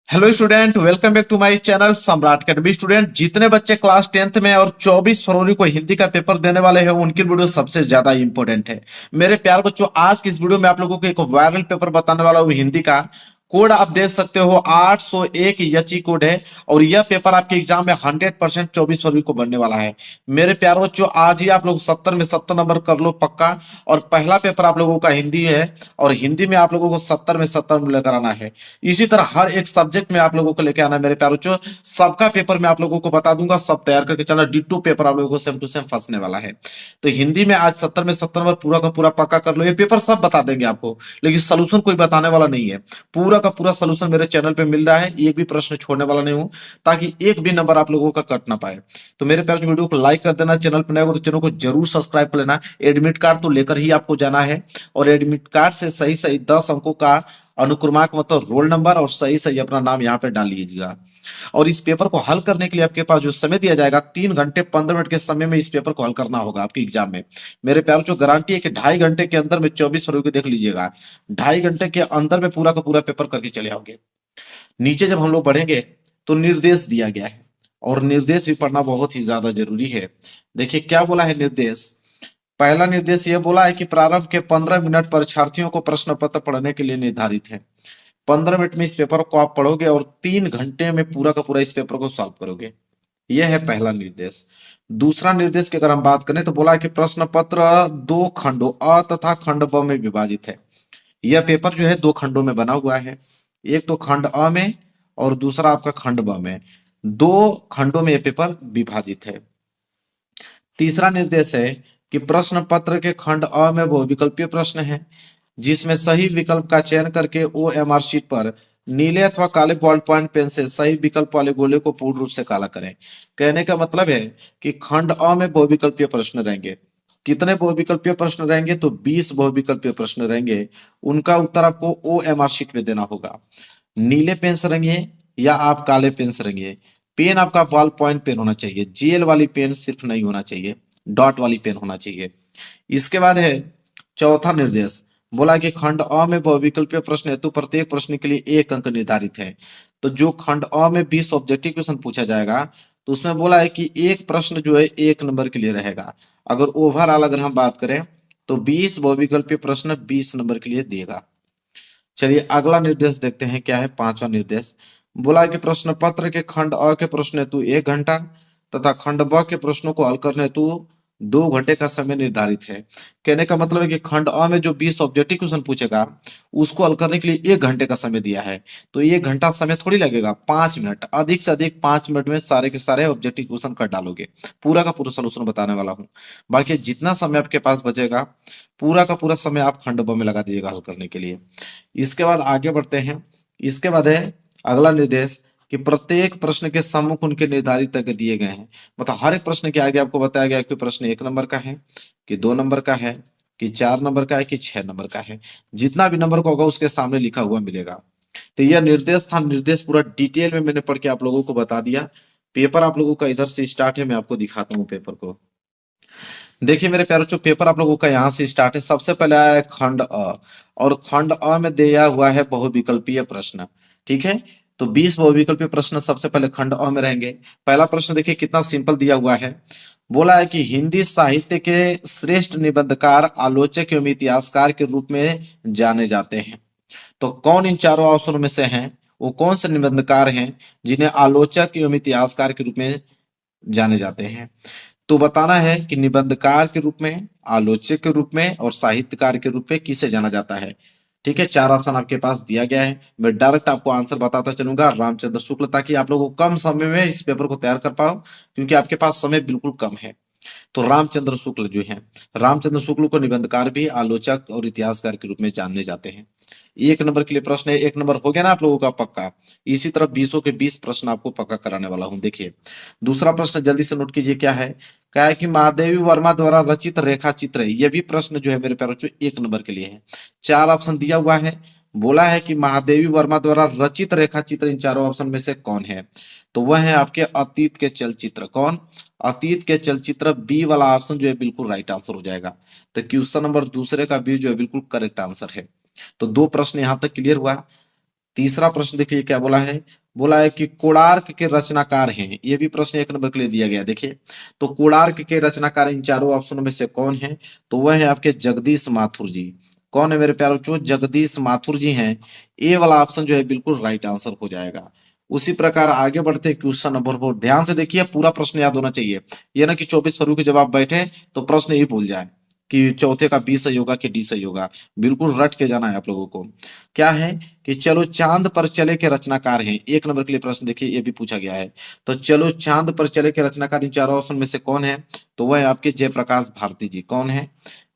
Hello student, welcome back to my channel Samrat academy. Student, जितने बच्चे class 10th में और 24 फरवरी को हिंदी का पेपर देने वाले हैं उनकी वीडियो सबसे ज्यादा इंपॉर्टेंट है। मेरे प्यार बच्चों, आज की इस वीडियो में आप लोगों को एक वायरल पेपर बताने वाला हूँ हिंदी का। कोड आप देख सकते हो 801 यची कोड है और यह पेपर आपके एग्जाम में 100% 24 फरवरी को बनने वाला है। मेरे प्यार बच्चों, आज ही आप लोग 70 में 70 नंबर कर लो पक्का। और पहला पेपर आप लोगों का हिंदी है और हिंदी में आप लोगों को 70 में 70 नंबर लेकर आना है। इसी तरह हर एक सब्जेक्ट में आप लोगों को लेकर आना है मेरे प्यारे बच्चों। सबका पेपर मैं आप लोगों को बता दूंगा, सब तैयार करके चलना। डिट्टो पेपर आप लोगों को सेम टू सेम फंसने वाला है। तो हिंदी में आज 70 में 70 नंबर पूरा का पूरा पक्का कर लो। ये पेपर सब बता देंगे आपको, लेकिन सोल्यूशन कोई बताने वाला नहीं है। पूरा का पूरा सोल्यूशन मेरे चैनल पे मिल रहा है, एक भी प्रश्न छोड़ने वाला नहीं हूं, ताकि एक भी नंबर आप लोगों का कट ना पाए। तो मेरे प्यारे वीडियो को लाइक कर देना, चैनल पर नए हो तो चैनल को जरूर सब्सक्राइब कर लेना। एडमिट कार्ड तो लेकर ही आपको जाना है और एडमिट कार्ड से सही सही 10 अंकों का अनुक्रमांक मतलब रोल नंबर और सही सही अपना नाम यहाँ पे डाल लीजिएगा। और इस पेपर को हल करने के लिए आपके पास जो समय दिया जाएगा 3 घंटे 15 मिनट के समय में इस पेपर को हल करना होगा आपके एग्जाम में। मेरे प्यारों जो गारंटी है कि 2.5 घंटे के अंदर में 24 फरवरी को देख लीजिएगा, 2.5 घंटे के अंदर में पूरा का पूरा पेपर करके चले आओगे। नीचे जब हम लोग बढ़ेंगे तो निर्देश दिया गया है और निर्देश भी पढ़ना बहुत ही ज्यादा जरूरी है। देखिए क्या बोला है निर्देश। पहला निर्देश यह बोला है कि प्रारंभ के 15 मिनट परीक्षार्थियों को प्रश्न पत्र पढ़ने के लिए निर्धारित है। 15 मिनट में इस पेपर को आप पढ़ोगे और 3 घंटे में पूरा का पूरा इस पेपर को सॉल्व करोगे। यह है पहला निर्देश। दूसरा निर्देश की अगर हम बात करें तो बोला है कि प्रश्न पत्र 2 खंडों अ तथा खंड ब में विभाजित है। यह पेपर जो है 2 खंडों में बना हुआ है। एक तो खंड अ में और दूसरा आपका खंड ब में। 2 खंडों में यह पेपर विभाजित है। तीसरा निर्देश है कि प्रश्न पत्र के खंड अ में वो विकल्पीय प्रश्न है जिसमें सही विकल्प का चयन करके ओएमआर शीट पर नीले अथवा काले बॉल पॉइंट पेन से सही विकल्प वाले गोले को पूर्ण रूप से काला करें। कहने का मतलब है कि खंड अ में बहुविकल्पीय प्रश्न रहेंगे। कितने बहुविकल्पीय प्रश्न रहेंगे? तो 20 बहुविकल्पीय प्रश्न रहेंगे। उनका उत्तर आपको ओएमआर शीट में देना होगा। नीले पेन से रंगिए या आप काले पेन से रंगिए। पेन आपका बॉल पॉइंट पेन होना चाहिए, जेल वाली पेन सिर्फ नहीं होना चाहिए, डॉट वाली पेन होना चाहिए। इसके बाद है चौथा निर्देश। बोला कि खंड अ में बहुविकल्पीय प्रश्न हेतु प्रत्येक प्रश्न के लिए 1 अंक निर्धारित है। तो जो खंड अ में 20 ऑब्जेक्टिव क्वेश्चन पूछा जाएगा तो उसमें बोला है कि एक प्रश्न जो है 1 नंबर के लिए रहेगा। अगर ओवरऑल अगर हम बात करें तो 20 बहुविकल्पीय प्रश्न 20 नंबर के लिए देगा। चलिए अगला निर्देश देखते हैं क्या है। पांचवा निर्देश बोला कि प्रश्न पत्र के खंड अ के प्रश्न हेतु 1 घंटा तथा खंड ब के प्रश्नों को हल करने हेतु 2 घंटे का समय निर्धारित है। कहने का मतलब है कि खंड अ में जो 20 ऑब्जेक्टिव क्वेश्चन पूछेगा उसको हल करने के लिए 1 घंटे का समय दिया है। तो 1 घंटा समय थोड़ी लगेगा, 5 मिनट, अधिक से अधिक 5 मिनट में सारे के सारे ऑब्जेक्टिव क्वेश्चन कर डालोगे। पूरा का पूरा सोल्यूशन बताने वाला हूँ। बाकी जितना समय आपके पास बचेगा पूरा का पूरा समय आप खंड ब में लगा दीजिएगा हल करने के लिए। इसके बाद आगे बढ़ते हैं। इसके बाद है अगला निर्देश कि प्रत्येक प्रश्न के सम्मुख उनके निर्धारित अंक दिए गए हैं। मतलब हर एक प्रश्न के आगे आपको बताया गया कि प्रश्न 1 नंबर का है कि 2 नंबर का है कि 4 नंबर का है कि 6 नंबर का है। जितना भी नंबर का होगा उसके सामने लिखा हुआ मिलेगा। तो यह निर्देश था। निर्देश पूरा डिटेल में मैंने पढ़ के आप लोगों को बता दिया। पेपर आप लोगों का इधर से स्टार्ट है, मैं आपको दिखाता हूँ पेपर को। देखिए मेरे प्यारे बच्चों, पेपर आप लोगों का यहाँ से स्टार्ट है। सबसे पहले आया है खंड अ और खंड अ में दिया हुआ है बहुविकल्पीय प्रश्न। ठीक है, तो 20 बहुविकल्पीय प्रश्न सबसे पहले खंड अ में रहेंगे। पहला प्रश्न देखिए कितना सिंपल दिया हुआ है। बोला है कि हिंदी साहित्य के श्रेष्ठ निबंधकार, आलोचक एवं इतिहासकार के रूप में जाने जाते हैं। तो कौन इन चारों ऑप्शनों में से हैं? वो कौन से निबंधकार हैं जिन्हें आलोचक एवं इतिहासकार के रूप में जाने जाते हैं? तो बताना है कि निबंधकार के रूप में, आलोचक के रूप में और साहित्यकार के रूप में किसे जाना जाता है। ठीक है, 4 ऑप्शन आपके पास दिया गया है। मैं डायरेक्ट आपको आंसर बताता चलूंगा, रामचंद्र शुक्ल, ताकि आप लोगों को कम समय में इस पेपर को तैयार कर पाओ, क्योंकि आपके पास समय बिल्कुल कम है। तो रामचंद्र शुक्ल जो है, रामचंद्र शुक्ल को निबंधकार भी, आलोचक और इतिहासकार के रूप में जाने जाते हैं। 1 नंबर के लिए प्रश्न है, 1 नंबर हो गया ना आप लोगों का पक्का। इसी तरह 20 के 20 प्रश्न आपको पक्का कराने वाला हूं। देखिए दूसरा प्रश्न जल्दी से नोट कीजिए क्या है। क्या है कि महादेवी वर्मा द्वारा रचित रेखा चित्र, यह भी प्रश्न जो है मेरे प्यारे बच्चों 1 नंबर के लिए है। 4 ऑप्शन दिया हुआ है। बोला है कि महादेवी वर्मा द्वारा रचित रेखा चित्र इन चारों ऑप्शन में से कौन है? तो वह है आपके अतीत के चलचित्र। कौन? अतीत के चलचित्र। बी वाला ऑप्शन जो है बिल्कुल राइट आंसर हो जाएगा। तो क्वेश्चन नंबर दूसरे का बी जो है बिल्कुल करेक्ट आंसर है। तो 2 प्रश्न यहां तक क्लियर हुआ। तीसरा प्रश्न देखिए क्या बोला है, बोला है कि कोणार्क के रचनाकार हैं, ये भी प्रश्न 1 नंबर के लिए दिया गया है। देखिए तो कोणार्क के रचनाकार इन चारों ऑप्शनों में से कौन है, तो वह है आपके जगदीश माथुर जी। कौन है मेरे प्यारे बच्चों, जगदीश माथुर जी हैं। ए वाला ऑप्शन जो है बिल्कुल राइट आंसर हो जाएगा। उसी प्रकार आगे बढ़ते हैं क्वेश्चन नंबर 4। ध्यान से देखिए, पूरा प्रश्न याद होना चाहिए, ये ना कि 24 फरवरी को जब आप बैठे तो प्रश्न ही भूल जाए कि चौथे का बी सही होगा कि डी सही होगा। बिल्कुल रट के जाना है आप लोगों को। क्या है कि चलो चांद पर चले के रचनाकार हैं, 1 नंबर के लिए प्रश्न देखिए ये भी पूछा गया है। तो चलो चांद पर चले के रचनाकार इन चारों ऑप्शन में से कौन है, तो वह है आपके जयप्रकाश भारती जी। कौन है,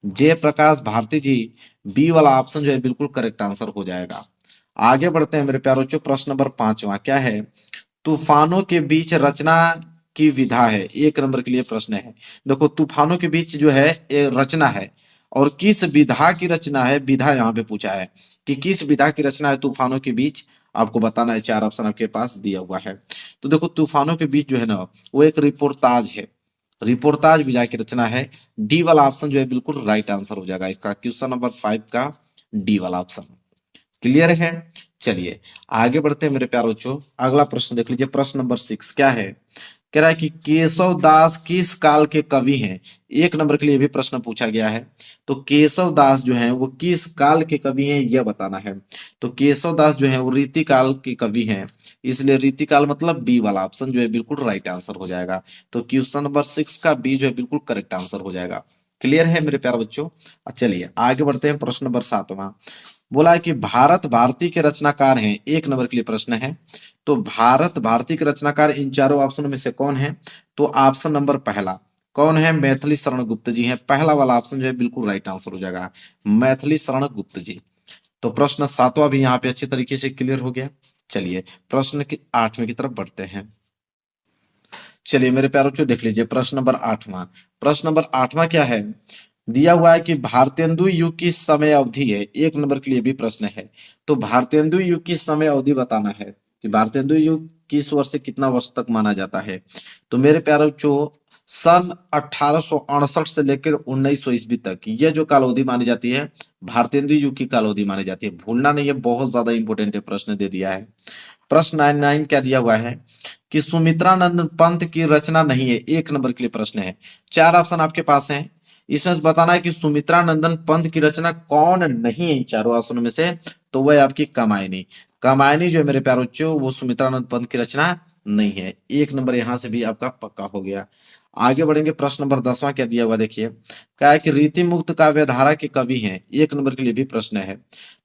जयप्रकाश भारती जी। बी वाला ऑप्शन जो है बिल्कुल करेक्ट आंसर हो जाएगा। आगे बढ़ते हैं मेरे प्यारों बच्चों, प्रश्न नंबर 5वां क्या है, तूफानों के बीच रचना की विधा है, 1 नंबर के लिए प्रश्न है। देखो तूफानों के बीच जो है ये रचना है, और किस विधा की रचना है, विधा यहाँ पे पूछा है कि किस विधा की रचना है तूफानों के बीच, आपको बताना है। 4 ऑप्शन आपके पास दिया हुआ है। तो देखो तूफानों के बीच जो है ना वो एक रिपोर्टाज है, रिपोर्टाज विधा की रचना है। डी वाला ऑप्शन जो है बिल्कुल राइट आंसर हो जाएगा इसका, क्वेश्चन नंबर 5 का डी वाला ऑप्शन। क्लियर है। चलिए आगे बढ़ते हैं मेरे प्यारे बच्चों, अगला प्रश्न देख लीजिए, प्रश्न नंबर 6 क्या है, कह रहा है कि केशव दास किस काल के कवि हैं। 1 नंबर के लिए भी प्रश्न पूछा गया है। तो केशव दास जो है वो किस काल के कवि हैं यह बताना है। तो केशव दास जो है वो रीति काल के कवि हैं, इसलिए रीति काल मतलब बी वाला ऑप्शन जो है बिल्कुल राइट आंसर हो जाएगा। तो क्वेश्चन नंबर 6 का बी जो है बिल्कुल करेक्ट आंसर हो जाएगा। क्लियर है मेरे प्यारे बच्चों। चलिए आगे बढ़ते हैं, प्रश्न नंबर 7वां बोला है कि भारत भारती के रचनाकार हैं, 1 नंबर के लिए प्रश्न है। तो भारत भारती के रचनाकार इन चारों ऑप्शनों में से कौन है, तो ऑप्शन नंबर पहला कौन है, मैथिली शरण गुप्त जी हैं। पहला वाला ऑप्शन जो है बिल्कुल राइट आंसर हो जाएगा, मैथिली शरण गुप्त जी। तो प्रश्न 7वां भी यहाँ पे अच्छी तरीके से क्लियर हो गया। चलिए प्रश्न की 8वें की तरफ बढ़ते हैं। चलिए मेरे प्यारों को देख लीजिए, प्रश्न नंबर 8वां। प्रश्न नंबर 8वां क्या है, दिया हुआ है कि भारतेंदु युग की समय अवधि है, 1 नंबर के लिए भी प्रश्न है। तो भारतेंदु युग की समय अवधि बताना है कि भारतेंदु युग किस वर्ष से कितना वर्ष तक माना जाता है। तो मेरे प्यारे बच्चों सन 1868 से लेकर 1900 ईस्वी तक यह जो काल अवधि मानी जाती है भारतेंदु युग की काल अवधि मानी जाती है। भूलना नहीं है, बहुत ज्यादा इंपॉर्टेंट है, प्रश्न दे दिया है। प्रश्न 99 क्या दिया हुआ है कि सुमित्रानंद पंत की रचना नहीं है, 1 नंबर के लिए प्रश्न है। 4 ऑप्शन आपके पास हैं, इसमें से बताना है कि सुमित्रानंदन पंत की रचना कौन नहीं है इन चारों ऑप्शनों में से, तो वह आपकी कमायनी। कमायनी जो है मेरे प्यारे बच्चों वो सुमित्रानंद पंत की रचना नहीं है। 1 नंबर यहां से भी आपका पक्का हो गया। आगे बढ़ेंगे, प्रश्न नंबर 10वां क्या दिया हुआ देखिए, क्या है कि रीति मुक्त काव्यधारा के कवि हैं, 1 नंबर के लिए भी प्रश्न है।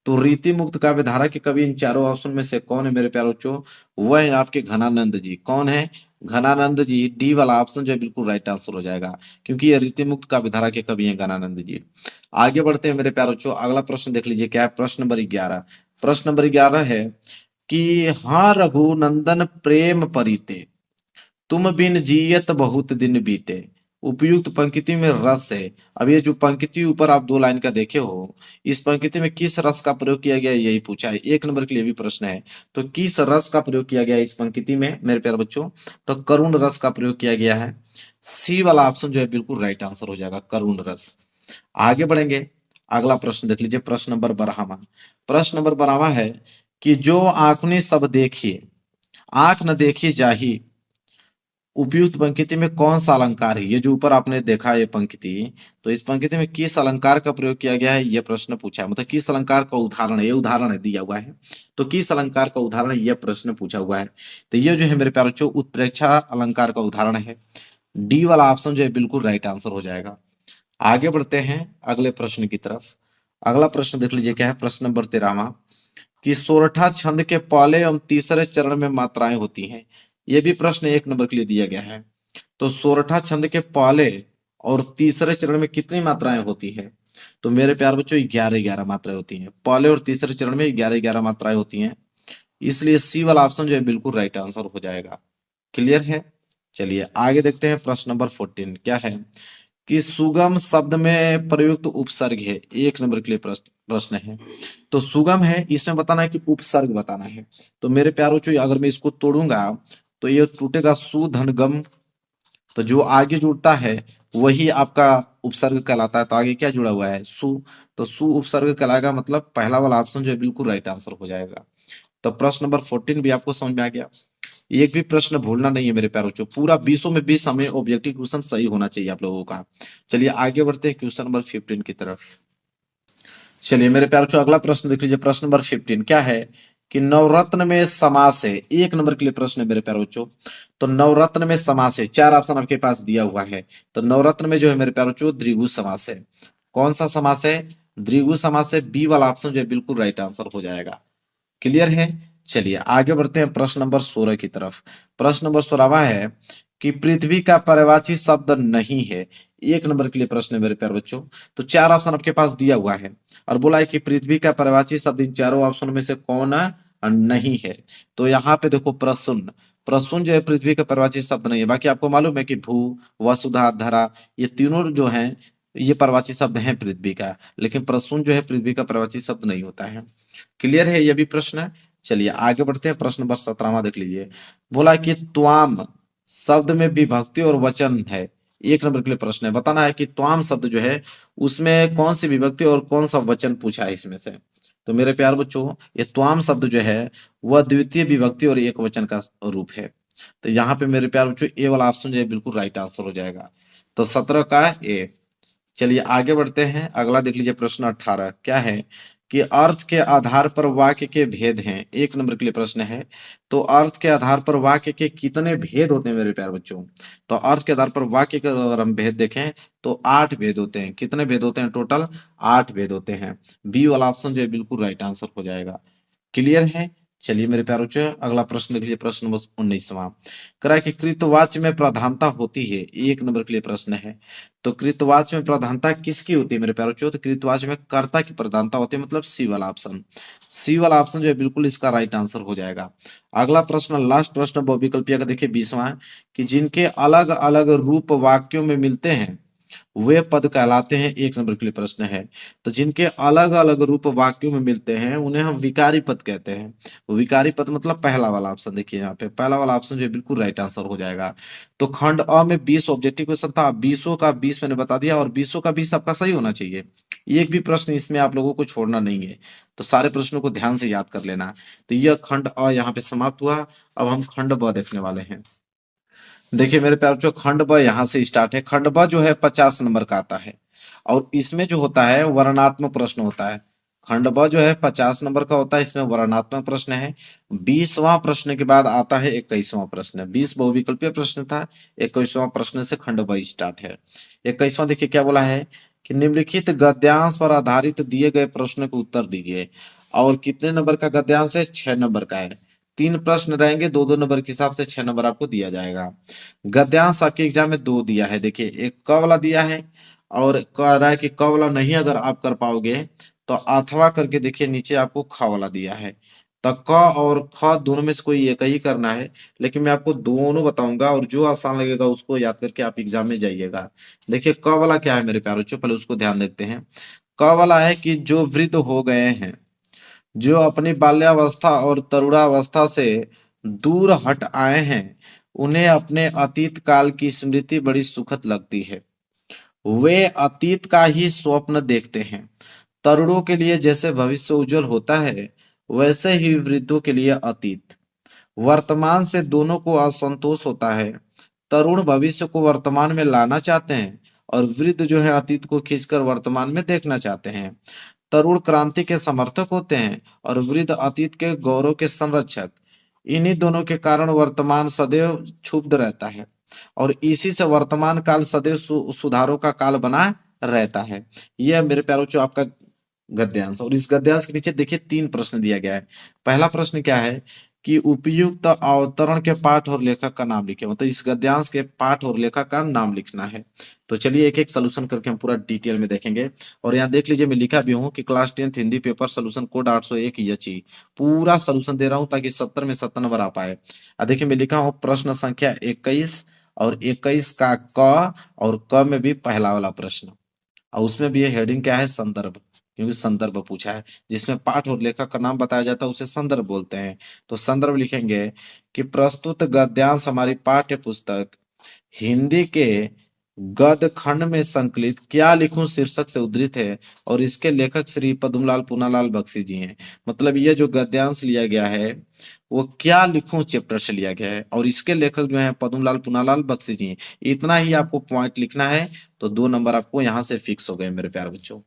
तो रीति मुक्त काव्यधारा के कवि इन चारों ऑप्शन में से कौन है मेरे प्यारे बच्चों, वह है आपके घनानंद जी। कौन है, घनानंद जी। डी वाला ऑप्शन जो है बिल्कुल राइट आंसर हो जाएगा, क्योंकि ये रीति मुक्त काव्यधारा के कवि हैं घनानंद जी। आगे बढ़ते हैं मेरे प्यारे बच्चों, अगला प्रश्न देख लीजिए क्या है, प्रश्न नंबर 11। प्रश्न नंबर 11 है कि हाँ रघुनंदन प्रेम परिते, तुम बिन जियत बहुत दिन बीते। उपयुक्त पंक्ति में रस है। अब ये जो पंक्ति ऊपर आप 2 लाइन का देखे हो, इस पंक्ति में किस रस का प्रयोग किया गया है यही पूछा है, 1 नंबर के लिए भी प्रश्न है। तो किस रस का प्रयोग किया गया है इस पंक्ति में मेरे प्यारे बच्चों, तो करुण रस का प्रयोग किया गया है। सी वाला ऑप्शन जो है बिल्कुल राइट आंसर हो जाएगा, करुण रस। आगे बढ़ेंगे, अगला प्रश्न देख लीजिए, प्रश्न नंबर 12वां। प्रश्न नंबर 12वां है कि जो आंखने सब देखिए आंख न देखी जाही, उपयुक्त पंक्ति में कौन सा अलंकार है। ये जो ऊपर आपने देखा ये पंक्ति, तो इस पंक्ति में किस अलंकार का प्रयोग किया गया है, यह प्रश्न पूछा है। मतलब किस अलंकार का उदाहरण है, ये उदाहरण है दिया हुआ है, तो किस अलंकार का उदाहरण है यह प्रश्न पूछा हुआ है। तो ये जो है मेरे प्यारे बच्चों उत्प्रेक्षा अलंकार का उदाहरण है। डी वाला ऑप्शन जो है बिल्कुल राइट आंसर हो जाएगा। आगे बढ़ते हैं अगले प्रश्न की तरफ। अगला प्रश्न देख लीजिए क्या है, प्रश्न नंबर 13वां कि सोरठा छंद के पहले एवं तीसरे चरण में मात्राएं होती हैं। यह भी प्रश्न 1 नंबर के लिए दिया गया है। तो सोरठा छंद के पहले और तीसरे चरण में कितनी मात्राएं होती है, तो मेरे प्यार बच्चों 11-11 मात्राएं होती हैं। पहले और तीसरे चरण में 11-11 मात्राएं होती हैं, इसलिए सी वाला ऑप्शन जो है बिल्कुल राइट आंसर हो जाएगा। क्लियर है। चलिए आगे देखते हैं, प्रश्न नंबर 14 क्या है कि सुगम शब्द में प्रयुक्त उपसर्ग है, 1 नंबर के लिए प्रश्न है। तो सुगम है, इसमें बताना है कि उपसर्ग बताना है। तो मेरे प्यारों चो अगर मैं इसको तोड़ूंगा तो ये टूटेगा सु धन गम, तो जो आगे जुड़ता है वही आपका उपसर्ग कहलाता है। तो आगे क्या जुड़ा हुआ है, सु, तो सु उपसर्ग कहलाएगा, मतलब पहला वाला ऑप्शन जो है बिल्कुल राइट आंसर हो जाएगा। तो प्रश्न नंबर 14 भी आपको समझ में आ गया। एक भी प्रश्न भूलना नहीं है मेरे प्यारों बच्चों, पूरा 20 में 20 हमें ऑब्जेक्टिव क्वेश्चन सही होना चाहिए आप लोगों का। चलिए आगे बढ़ते हैं क्वेश्चन नंबर 15 की तरफ। चलिए मेरे प्यारों बच्चों अगला प्रश्न देख लीजिए, प्रश्न नंबर 15 क्या है कि नवरत्न में समास है। एक नंबर के लिए प्रश्न है मेरे प्यारों बच्चों। तो नवरत्न में समास है, चार ऑप्शन आपके पास दिया हुआ है। तो नवरत्न में जो है मेरे प्यारों बच्चों द्विगु समास है। कौन सा समास है? द्विगु समास है। बी वाला ऑप्शन जो है बिल्कुल राइट आंसर हो जाएगा। क्लियर है? चलिए आगे बढ़ते हैं प्रश्न नंबर 16 की तरफ। प्रश्न नंबर 16वां है कि पृथ्वी का पर्यायवाची शब्द नहीं है। एक नंबर के लिए प्रश्न है मेरे प्यारे बच्चों। तो चार ऑप्शन आपके पास दिया हुआ है और बोला है कि पृथ्वी का पर्यायवाची शब्द इन चारों ऑप्शन में से कौन नहीं है। तो यहाँ पे देखो प्रसून, प्रसून जो है पृथ्वी का पर्यायवाची शब्द नहीं है। बाकी आपको मालूम है कि भू, वसुधा, धरा ये तीनों जो हैं ये पर्यायवाची शब्द हैं पृथ्वी का, लेकिन प्रसून जो है पृथ्वी का पर्यायवाची शब्द नहीं होता है। क्लियर है ये भी प्रश्न? चलिए आगे बढ़ते हैं, प्रश्न नंबर 17वां देख लीजिए। बोला कि त्वाम शब्द में विभक्ति और वचन है। एक नंबर के लिए प्रश्न है, बताना है कि त्वाम शब्द जो है उसमें कौन सी विभक्ति और कौन सा वचन पूछा है इसमें से। तो मेरे प्यार बच्चों ये त्वाम शब्द जो है वह द्वितीय विभक्ति और एक वचन का रूप है। तो यहाँ पे मेरे प्यार बच्चों ए वाला ऑप्शन जो है बिल्कुल राइट आंसर हो जाएगा। तो 17 का ए। चलिए आगे बढ़ते हैं, अगला देख लीजिए प्रश्न 18 क्या है कि अर्थ के आधार पर वाक्य के भेद हैं। एक नंबर के लिए प्रश्न है। तो अर्थ के आधार पर वाक्य के कितने भेद होते हैं मेरे प्यारे बच्चों? तो अर्थ के आधार पर वाक्य के अगर हम भेद देखें तो 8 भेद होते हैं। कितने भेद होते हैं? टोटल 8 भेद होते हैं। बी वाला ऑप्शन जो है बिल्कुल राइट आंसर हो जाएगा। क्लियर है? चलिए मेरे प्यारों बच्चों अगला प्रश्न देख लीजिए, प्रश्न नंबर 19वां करा कि कृतवाच्य में प्रधानता होती है। एक नंबर के लिए प्रश्न है। तो कृतवाच्य में प्रधानता किसकी होती है मेरे प्यारों बच्चों? तो कृतवाच्य में कर्ता की प्रधानता होती है, मतलब सी वाला ऑप्शन। सी वाला ऑप्शन जो है बिल्कुल इसका राइट आंसर हो जाएगा। अगला प्रश्न लास्ट प्रश्न बहुविकल्पीय का देखिए 20वां कि जिनके अलग अलग रूप वाक्यों में मिलते हैं वे पद कहलाते हैं। एक नंबर के लिए प्रश्न है। तो जिनके अलग अलग रूप वाक्यों में मिलते हैं उन्हें हम विकारी पद कहते हैं। विकारी पद मतलब पहला वाला ऑप्शन, देखिए यहाँ पे पहला वाला ऑप्शन जो है बिल्कुल राइट आंसर हो जाएगा। तो खंड अ में 20 ऑब्जेक्टिव क्वेश्चन था, 20 का 20 मैंने बता दिया और 20 का 20 आपका सही होना चाहिए। एक भी प्रश्न इसमें आप लोगों को छोड़ना नहीं है, तो सारे प्रश्नों को ध्यान से याद कर लेना। तो यह खंड अ यहाँ पे समाप्त हुआ। अब हम खंड ब देखने वाले हैं। देखिए मेरे प्यारे बच्चों खंड ब यहाँ से स्टार्ट है। खंड ब जो है 50 नंबर का आता है और इसमें जो होता है वर्णनात्मक प्रश्न होता है। खंड ब जो है 50 नंबर का होता है, इसमें वर्णनात्मक प्रश्न है। 20वां प्रश्न के बाद आता है 21वां प्रश्न। 20 बहुविकल्पीय प्रश्न था, 21वां प्रश्न से खंड ब स्टार्ट है। 21वां देखिए क्या बोला है कि निम्नलिखित गद्यांश पर आधारित दिए गए प्रश्न को उत्तर दीजिए। और कितने नंबर का गद्यांश है? 6 नंबर का है। 3 प्रश्न रहेंगे, 2-2 नंबर के हिसाब से 6 नंबर आपको दिया जाएगा। गद्यांश आपके एग्जाम में 2 दिया है। देखिए एक क वाला दिया है और कह रहा है कि क वाला नहीं अगर आप कर पाओगे तो अथवा करके देखिए नीचे आपको ख वाला दिया है। तो क और ख दोनों में से कोई एक ही करना है, लेकिन मैं आपको दोनों बताऊंगा और जो आसान लगेगा उसको याद करके आप एग्जाम में जाइएगा। देखिए क वाला क्या है मेरे प्यारे बच्चों, पहले उसको ध्यान देखते हैं। क वाला है कि जो वृद्ध हो गए हैं, जो अपनी बाल्यावस्था और तरुणावस्था से दूर हट आए हैं, उन्हें अपने अतीत काल की स्मृति बड़ी सुखद लगती है। वे अतीत का ही स्वप्न देखते हैं। तरुणों के लिए जैसे भविष्य उज्जवल होता है वैसे ही वृद्धों के लिए अतीत। वर्तमान से दोनों को असंतोष होता है। तरुण भविष्य को वर्तमान में लाना चाहते हैं और वृद्ध जो है अतीत को खींचकर वर्तमान में देखना चाहते हैं। तरुण क्रांति के समर्थक होते हैं और वृद्ध अतीत के गौरव के संरक्षक। इन्हीं दोनों के कारण वर्तमान सदैव क्षुब्ध रहता है और इसी से वर्तमान काल सदैव सुधारों का काल बना रहता है। यह मेरे प्यारों जो आपका गद्यांश, और इस गद्यांश के नीचे देखिए 3 प्रश्न दिया गया है। पहला प्रश्न क्या है कि उपयुक्त अवतरण के पाठ और लेखक का नाम लिखे, मतलब इस गद्यांश के पाठ और लेखक का नाम लिखना है। तो चलिए एक एक सोल्यूशन करके हम पूरा डिटेल में देखेंगे। और यहाँ देख लीजिए मैं लिखा भी हूँ कि class 10th Hindi paper solution code 801 यची पूरा सोल्यूशन दे रहा हूँ ताकि 70 में 70 नंबर आ पाए। देखिए मैं लिखा हूँ प्रश्न संख्या 21 और 21 का क और क में भी पहला वाला प्रश्न, और उसमें भी ये हेडिंग क्या है? संदर्भ, क्योंकि संदर्भ पूछा है। जिसमें पाठ और लेखक का नाम बताया जाता है उसे संदर्भ बोलते हैं। तो संदर्भ लिखेंगे कि प्रस्तुत गद्यांश हमारी पाठ्य पुस्तक हिंदी के गद खंड में संकलित क्या लिखूं शीर्षक से उद्धृत है और इसके लेखक श्री पद्मलाल पूनालाल बख्शी जी हैं। मतलब ये जो गद्यांश लिया गया है वो क्या लिखूं चैप्टर से लिया गया है और इसके लेखक जो है पद्मलाल पूनालाल बख्शी जी हैं। इतना ही आपको पॉइंट लिखना है तो 2 नंबर आपको यहाँ से फिक्स हो गए मेरे प्यारे बच्चों।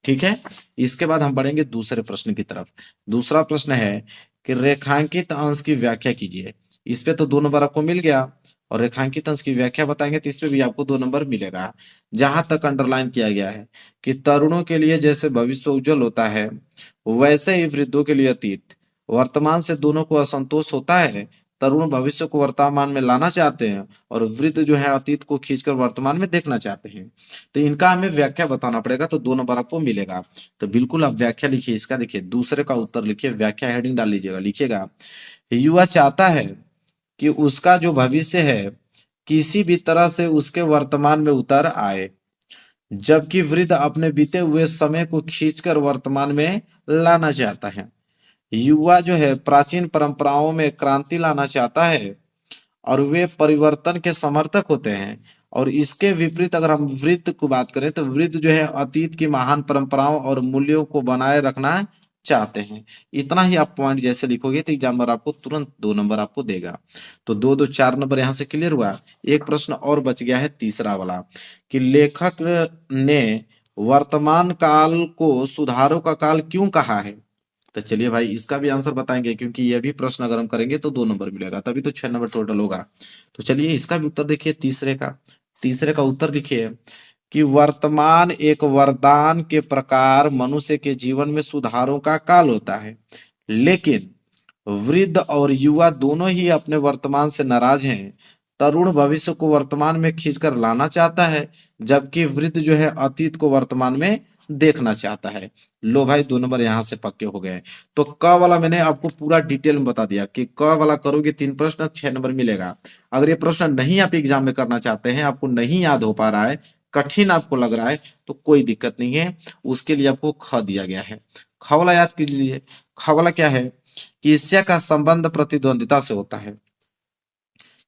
ठीक है, इसके बाद हम बढ़ेंगे दूसरे प्रश्न की तरफ। दूसरा प्रश्न है कि रेखांकित अंश की व्याख्या कीजिए। इस पे तो 2 नंबर आपको मिल गया और रेखांकित अंश की व्याख्या बताएंगे तो इसमें भी आपको 2 नंबर मिलेगा। जहां तक अंडरलाइन किया गया है कि तरुणों के लिए जैसे भविष्य उज्जवल होता है वैसे ही वृद्धों के लिए अतीत वर्तमान से दोनों को असंतोष होता है। तरुण भविष्य को वर्तमान में लाना चाहते हैं और वृद्ध जो है अतीत को खींचकर वर्तमान में देखना चाहते हैं। तो इनका हमें व्याख्या बताना पड़ेगा तो 2 नंबर आपको मिलेगा। तो बिल्कुल आप व्याख्या लिखिए इसका। देखिए दूसरे का उत्तर लिखिए, व्याख्या हेडिंग डाल लीजिएगा। लिखिएगा युवा चाहता है कि उसका जो भविष्य है किसी भी तरह से उसके वर्तमान में उतर आए, जबकि वृद्ध अपने बीते हुए समय को खींचकर वर्तमान में लाना चाहता है। युवा जो है प्राचीन परंपराओं में क्रांति लाना चाहता है और वे परिवर्तन के समर्थक होते हैं। और इसके विपरीत अगर हम वृत्त को बात करें तो वृत्त जो है अतीत की महान परंपराओं और मूल्यों को बनाए रखना चाहते हैं। इतना ही आप पॉइंट जैसे लिखोगे तो एग्जामिनर आपको तुरंत 2 नंबर आपको देगा। तो 4 नंबर यहाँ से क्लियर हुआ। एक प्रश्न और बच गया है तीसरा वाला कि लेखक ने वर्तमान काल को सुधारों का काल क्यों कहा है। तो चलिए भाई इसका भी आंसर बताएंगे क्योंकि ये भी प्रश्न अगर हम करेंगे तो 2 नंबर मिलेगा, तभी तो 6 नंबर टोटल होगा। तो चलिए इसका भी उत्तर देखिए। तीसरे का उत्तर लिखिए कि वर्तमान एक वरदान के प्रकार मनुष्य के जीवन में सुधारों का काल होता है, लेकिन वृद्ध और युवा दोनों ही अपने वर्तमान से नाराज हैं। तरुण भविष्य को वर्तमान में खींचकर लाना चाहता है, जबकि वृद्ध जो है अतीत को वर्तमान में देखना चाहता है। लो भाई 2 नंबर यहाँ से पक्के हो गए। तो क वाला मैंने आपको पूरा डिटेल में बता दिया कि क वाला करोगे 3 प्रश्न 6 नंबर मिलेगा। अगर ये प्रश्न नहीं आप एग्जाम में करना चाहते हैं, आपको नहीं याद हो पा रहा है, कठिन आपको लग रहा है तो कोई दिक्कत नहीं है, उसके लिए आपको ख दिया गया है। ख वाला याद कीजिए। ख वाला क्या है कि ईर्ष्या का संबंध प्रतिद्वंदिता से होता है,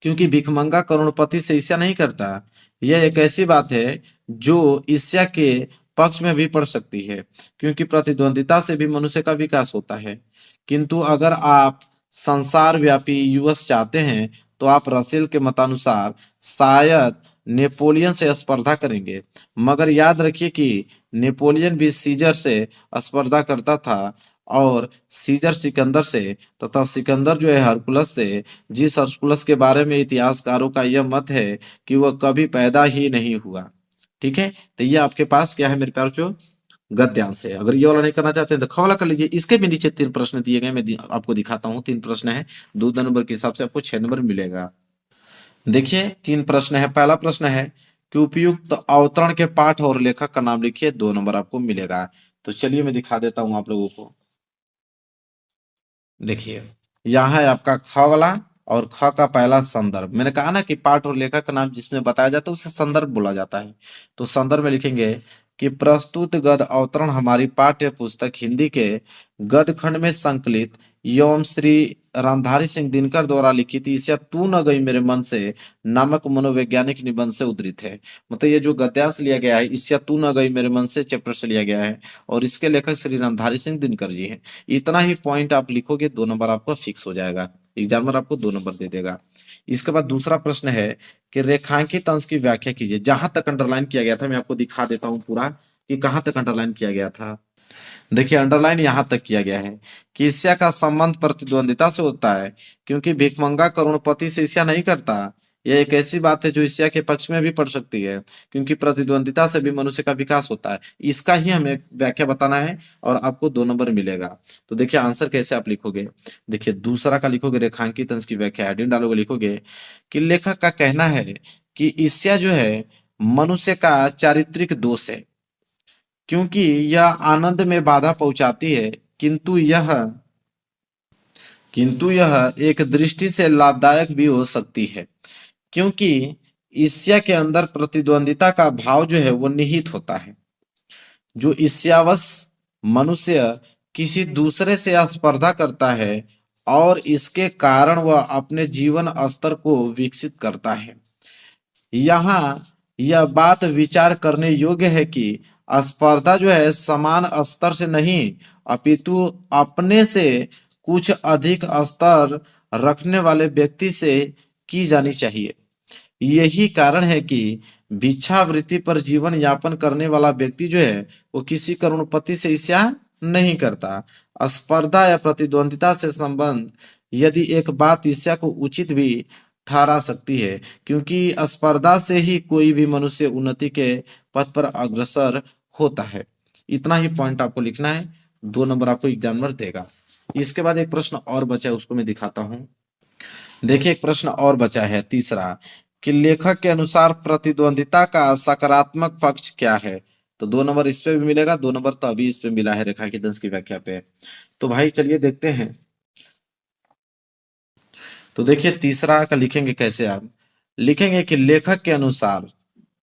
क्योंकि भिखमंगा करोड़पति से ईर्ष्या नहीं करता। यह एक ऐसी बात है जो ईर्ष्या के पक्ष में भी पड़ सकती है, क्योंकि प्रतिद्वंदिता से भी मनुष्य का विकास होता है। किंतु अगर आप संसार व्यापी यूएस चाहते हैं तो आप रसेल के मतानुसार शायद नेपोलियन से स्पर्धा करेंगे। मगर याद रखिए कि नेपोलियन भी सीजर से स्पर्धा करता था और सीजर सिकंदर से, तथा सिकंदर जो है हरकुलस से। जिस हरकुलस के बारे में इतिहासकारों का यह मत है कि वह कभी पैदा ही नहीं हुआ। ठीक है, तो ये आपके पास क्या है मेरे प्यार जो गद्यांश है। अगर ये वाला नहीं करना चाहते हैं तो ख वाला कर लीजिए। इसके भी नीचे 3 प्रश्न दिए गए, मैं आपको दिखाता हूँ। 3 प्रश्न है, 2 नंबर के हिसाब से आपको 6 नंबर मिलेगा। देखिए 3 प्रश्न है। पहला प्रश्न है कि उपयुक्त अवतरण के पाठ और लेखक का नाम लिखिए, 2 नंबर आपको मिलेगा। तो चलिए मैं दिखा देता हूँ आप लोगों को। देखिए यहाँ है आपका ख वाला और ख का पहला संदर्भ। मैंने कहा ना कि पाठ और लेखक का नाम जिसमें बताया जाता है उसे संदर्भ बोला जाता है। तो संदर्भ में लिखेंगे कि प्रस्तुत गद्य अवतरण हमारी पाठ्य पुस्तक हिंदी के गद्य खंड में संकलित एवं श्री रामधारी सिंह दिनकर द्वारा लिखित ईर्ष्या तू न गई मेरे मन से नामक मनोवैज्ञानिक निबंध से उद्धृत है। मतलब ये जो गद्यांश लिया गया है ईर्ष्या तू न गई मेरे मन से चैप्टर से लिया गया है और इसके लेखक श्री रामधारी सिंह दिनकर जी हैं। इतना ही पॉइंट आप लिखोगे 2 नंबर आपका फिक्स हो जाएगा, एग्जामिनर आपको 2 नंबर दे देगा। इसके बाद दूसरा प्रश्न है कि रेखांकित अंश की व्याख्या कीजिए। जहां तक अंडरलाइन किया गया था मैं आपको दिखा देता हूं पूरा कि कहां तक अंडरलाइन किया गया था। देखिए अंडरलाइन यहां तक किया गया है कि ईर्ष्या का संबंध प्रतिद्वंदिता से होता है, क्योंकि भिखमंगा करोड़पति से ईर्ष्या नहीं करता। यह एक ऐसी बात है जो ईर्ष्या के पक्ष में भी पड़ सकती है, क्योंकि प्रतिद्वंदिता से भी मनुष्य का विकास होता है। इसका ही हमें व्याख्या बताना है और आपको 2 नंबर मिलेगा। तो देखिए आंसर कैसे आप लिखोगे। देखिए दूसरा का लिखोगे रेखांकित अंश की व्याख्या हेडिंग डालोगे, लिखोगे कि लेखक का कहना है कि ईर्ष्या जो है मनुष्य का चारित्रिक दोष है, क्योंकि यह आनंद में बाधा पहुंचाती है, किंतु यह एक दृष्टि से लाभदायक भी हो सकती है, क्योंकि ईर्ष्या के अंदर प्रतिद्वंदिता का भाव जो है वो निहित होता है। जो ईर्ष्यावश मनुष्य किसी दूसरे से स्पर्धा करता है और इसके कारण वह अपने जीवन स्तर को विकसित करता है। यहाँ यह बात विचार करने योग्य है कि स्पर्धा जो है समान स्तर से नहीं अपितु अपने से कुछ अधिक स्तर रखने वाले व्यक्ति से की जानी चाहिए। यही कारण है कि भिक्षावृत्ति पर जीवन यापन करने वाला व्यक्ति जो है वो किसी करोड़पति से ईर्ष्या नहीं करता। स्पर्धा या प्रतिद्वंदिता से संबंध यदि एक बात ईर्ष्या को उचित भी ठहरा सकती है, क्योंकि स्पर्धा से ही कोई भी मनुष्य उन्नति के पथ पर अग्रसर होता है। इतना ही पॉइंट आपको लिखना है, 2 नंबर आपको एग्जामिनर देगा। इसके बाद एक प्रश्न और बचा है, उसको मैं दिखाता हूं। देखिए एक प्रश्न और बचा है तीसरा, कि लेखक के अनुसार प्रतिद्वंदिता का सकारात्मक पक्ष क्या है। तो 2 नंबर इस पे भी मिलेगा, 2 नंबर तो अभी इस पे मिला है रेखांकित की व्याख्या पे। तो भाई चलिए देखते हैं। तो देखिए तीसरा का लिखेंगे कैसे, आप लिखेंगे कि लेखक के अनुसार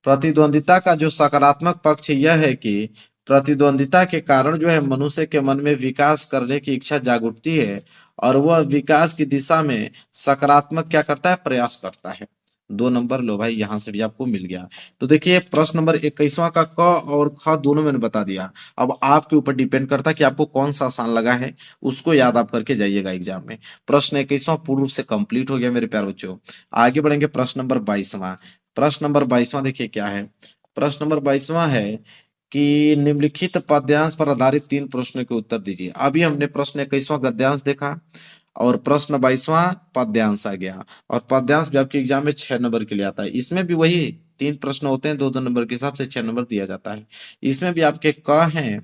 प्रतिद्वंदिता का जो सकारात्मक पक्ष यह है कि प्रतिद्वंदिता के कारण जो है मनुष्य के मन में विकास करने की इच्छा जाग उठती है और वह विकास की दिशा में सकारात्मक क्या करता है, प्रयास करता है। 2 नंबर लो भाई, यहां से भी आपको मिल गया। तो देखिए प्रश्न नंबर 21वां का क और ख दोनों मैंने बता दिया। अब आपके ऊपर डिपेंड करता है कि आपको कौन सा आसान लगा है, उसको याद आप करके जाइएगा एग्जाम में। प्रश्न 21वां पूर्ण रूप से कंप्लीट हो गया मेरे प्यारे बच्चों। आगे बढ़ेंगे प्रश्न नंबर 22वां। प्रश्न नंबर 22वां देखिए क्या है। प्रश्न नंबर 22वां है कि निम्नलिखित पद्यांश पर आधारित 3 प्रश्नों के उत्तर दीजिए। अभी हमने प्रश्न 21वां गद्यांश देखा और प्रश्न 22वां पद्यांश आ गया, और पद्यांश भी आपके एग्जाम में 6 नंबर के लिए आता है। इसमें भी वही 3 प्रश्न होते हैं, 2-2 नंबर के हिसाब से 6 नंबर दिया जाता है। इसमें भी आपके क हैं,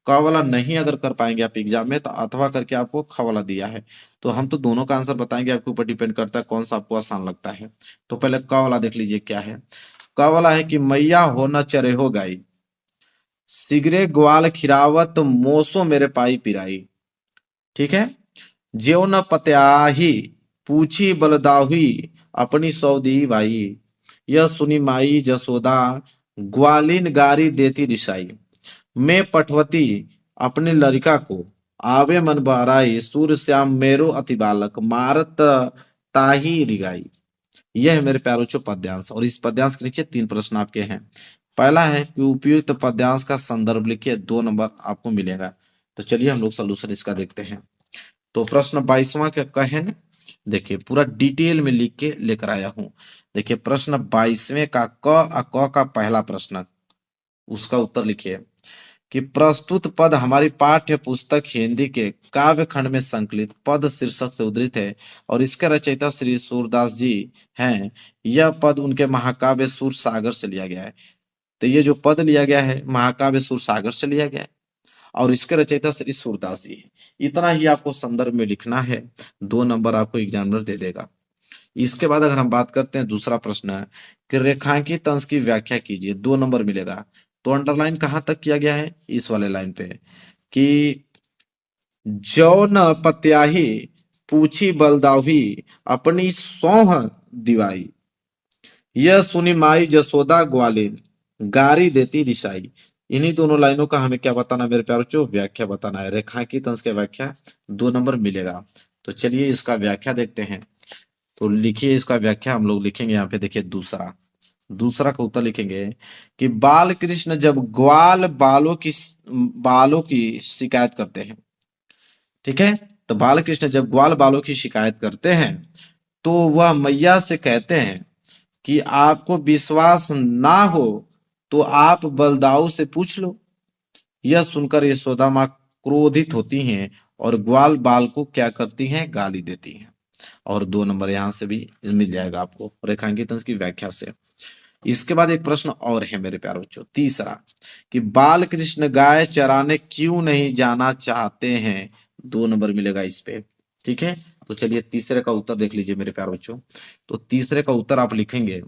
क वाला नहीं अगर कर पाएंगे आप एग्जाम में तो अथवा करके आपको ख वाला दिया है। तो हम तो दोनों का आंसर बताएंगे, आपके ऊपर डिपेंड करता है कौन सा आपको आसान लगता है। तो पहले क वाला देख लीजिए क्या है। क वाला है कि मैया हो न चरे हो गाई, सिगरे ग्वाल खिरावत मोसो मेरे पाई पिराई। ठीक है। ज्यो न पत्याही पूछी बलदाहुई अपनी सौदी भाई, यह सुनी माई जसोदा ग्वालिन गारी देती रिसाई। मैं पठवती अपने लड़का को आवे मन बहराई, सूर श्याम मेरो अति बालक मारत ताही रिगाई। यह है मेरे प्यारों चो पद्यांश, और इस पद्यांश के नीचे 3 प्रश्न आपके हैं। पहला है कि उपयुक्त पद्यांश का संदर्भ लिखिए, 2 नंबर आपको मिलेगा। तो चलिए हम लोग सोल्यूशन इसका देखते हैं। तो प्रश्न 22वां क्या कहें, देखिए पूरा डिटेल में लिख के लेकर आया हूं। देखिए प्रश्न 22वें का क का पहला प्रश्न, उसका उत्तर लिखिए कि प्रस्तुत पद हमारी पाठ्य पुस्तक हिंदी के काव्य खंड में संकलित पद शीर्षक से उद्धृत है और इसके रचयिता श्री सूरदास जी हैं। यह पद उनके महाकाव्य सूर सागर से लिया गया है। तो ये जो पद लिया गया है महाकाव्य सूर सागर से लिया गया है और इसके रचयिता श्री सूरदास जी है। इतना ही आपको संदर्भ में लिखना है, 2 नंबर आपको एग्जामिनर दे देगा। इसके बाद अगर हम बात करते हैं, दूसरा प्रश्न है कि रेखांकित अंश की व्याख्या कीजिए, 2 नंबर मिलेगा। तो अंडरलाइन कहां तक किया गया है, इस वाले लाइन पे, कि जौ न पत्याही पूछी बलदाही अपनी सौह दिवाई, यह सुनी माई जसोदा ग्वालिन गारी देती रिसाई। इन्हीं दोनों लाइनों का हमें क्या बताना मेरे प्यारों चो, व्याख्या बताना है। रेखांकित अंश की व्याख्या 2 नंबर मिलेगा। तो चलिए इसका व्याख्या देखते हैं। तो लिखिए इसका व्याख्या, हम लोग लिखेंगे यहाँ पे, देखिए दूसरा का उत्तर लिखेंगे कि बाल कृष्ण जब ग्वाल बालों की शिकायत करते हैं। ठीक है। तो बाल कृष्ण जब ग्वाल बालों की शिकायत करते हैं तो वह मैया से कहते हैं कि आपको विश्वास ना हो तो आप बलदाऊ से पूछ लो। यह सुनकर यशोदा माँ क्रोधित होती हैं और ग्वाल बाल को क्या करती हैं, गाली देती हैं। और 2 नंबर यहां से भी मिल जाएगा आपको रेखांकित अंश की व्याख्या से। इसके बाद एक प्रश्न और है मेरे प्यारे बच्चों, तीसरा, कि बाल कृष्ण गाय चराने क्यों नहीं जाना चाहते हैं। 2 नंबर मिलेगा इस पे। ठीक है। तो चलिए तीसरे का उत्तर देख लीजिए मेरे प्यारे बच्चों। तो तीसरे का उत्तर आप लिखेंगे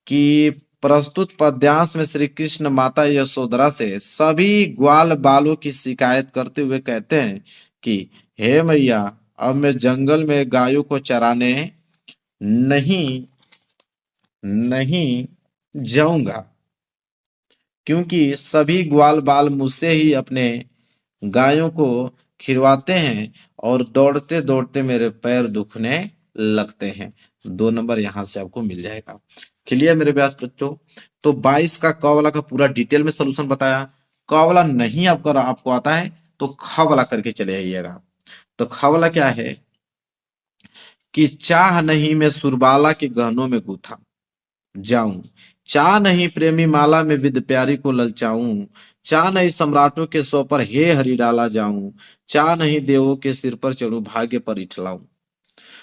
कि प्रस्तुत पद्यांश में श्री कृष्ण माता यशोधरा से सभी ग्वाल बालों की शिकायत करते हुए कहते हैं कि हे मैया, अब मैं जंगल में गायों को चराने नहीं नहीं जाऊंगा, क्योंकि सभी ग्वाल बाल मुझसे ही अपने गायों को खिलवाते हैं और दौड़ते दौड़ते मेरे पैर दुखने लगते हैं। 2 नंबर यहां से आपको मिल जाएगा। क्लियर मेरे प्यारे बच्चों। तो 22 का क वाला का पूरा डिटेल में सोल्यूशन बताया। क वाला नहीं आपको आता है तो ख वाला करके चले आइएगा। तो ख वाला क्या है कि चाह नहीं मैं सुरबाला के गहनों में गूथा जाऊं, चाह नहीं प्रेमी माला में विद प्यारी को ललचाऊं, चाह नहीं सम्राटों के सौ पर हे हरि डाला जाऊं, चाह नहीं देवों के सिर पर चढ़ूं भाग्य पर इठलाऊं।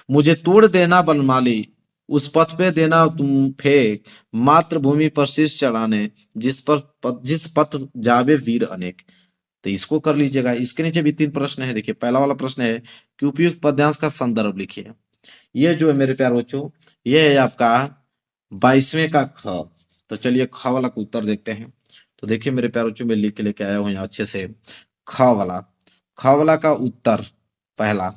मुझे तोड़ देना बनमाली, उस पथ पे देना तुम फेंक, मातृभूमि पर शीश चढ़ाने, जिस पथ जावे वीर अनेक। तो इसको कर लीजिएगा। इसके नीचे भी 3 प्रश्न है। देखिए पहला वाला प्रश्न है कि उपयुक्त पद्यांश का संदर्भ लिखिए। ये जो है मेरे प्यारे बच्चों, ये है आपका 22वें का ख। तो चलिए ख वाला का उत्तर देखते हैं। तो देखिए मेरे प्यारे बच्चों, में लिख के लेके आया हूं यहाँ अच्छे से। ख वाला, ख वाला का उत्तर पहला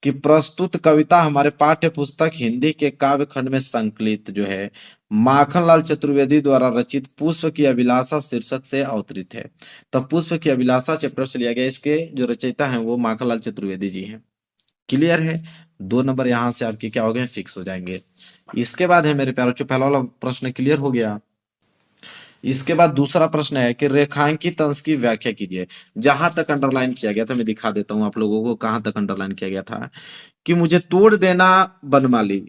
कि प्रस्तुत कविता हमारे पाठ्य पुस्तक हिंदी के काव्य खंड में संकलित जो है माखनलाल चतुर्वेदी द्वारा रचित पुष्प की अभिलाषा शीर्षक से अवतरित है। तो पुष्प की अभिलाषा चैप्टर से लिया गया। इसके जो रचयिता हैं वो माखनलाल चतुर्वेदी जी हैं। क्लियर है। 2 नंबर यहाँ से आपके क्या हो गए, फिक्स हो जाएंगे। इसके बाद है मेरे प्यारों, जो पहला वाला प्रश्न क्लियर हो गया। इसके बाद दूसरा प्रश्न है कि रेखांकित अंश की व्याख्या कीजिए। जहां तक अंडरलाइन किया गया था मैं दिखा देता हूं आप लोगों को कहां तक अंडरलाइन किया गया था कि मुझे तोड़ देना बनमाली,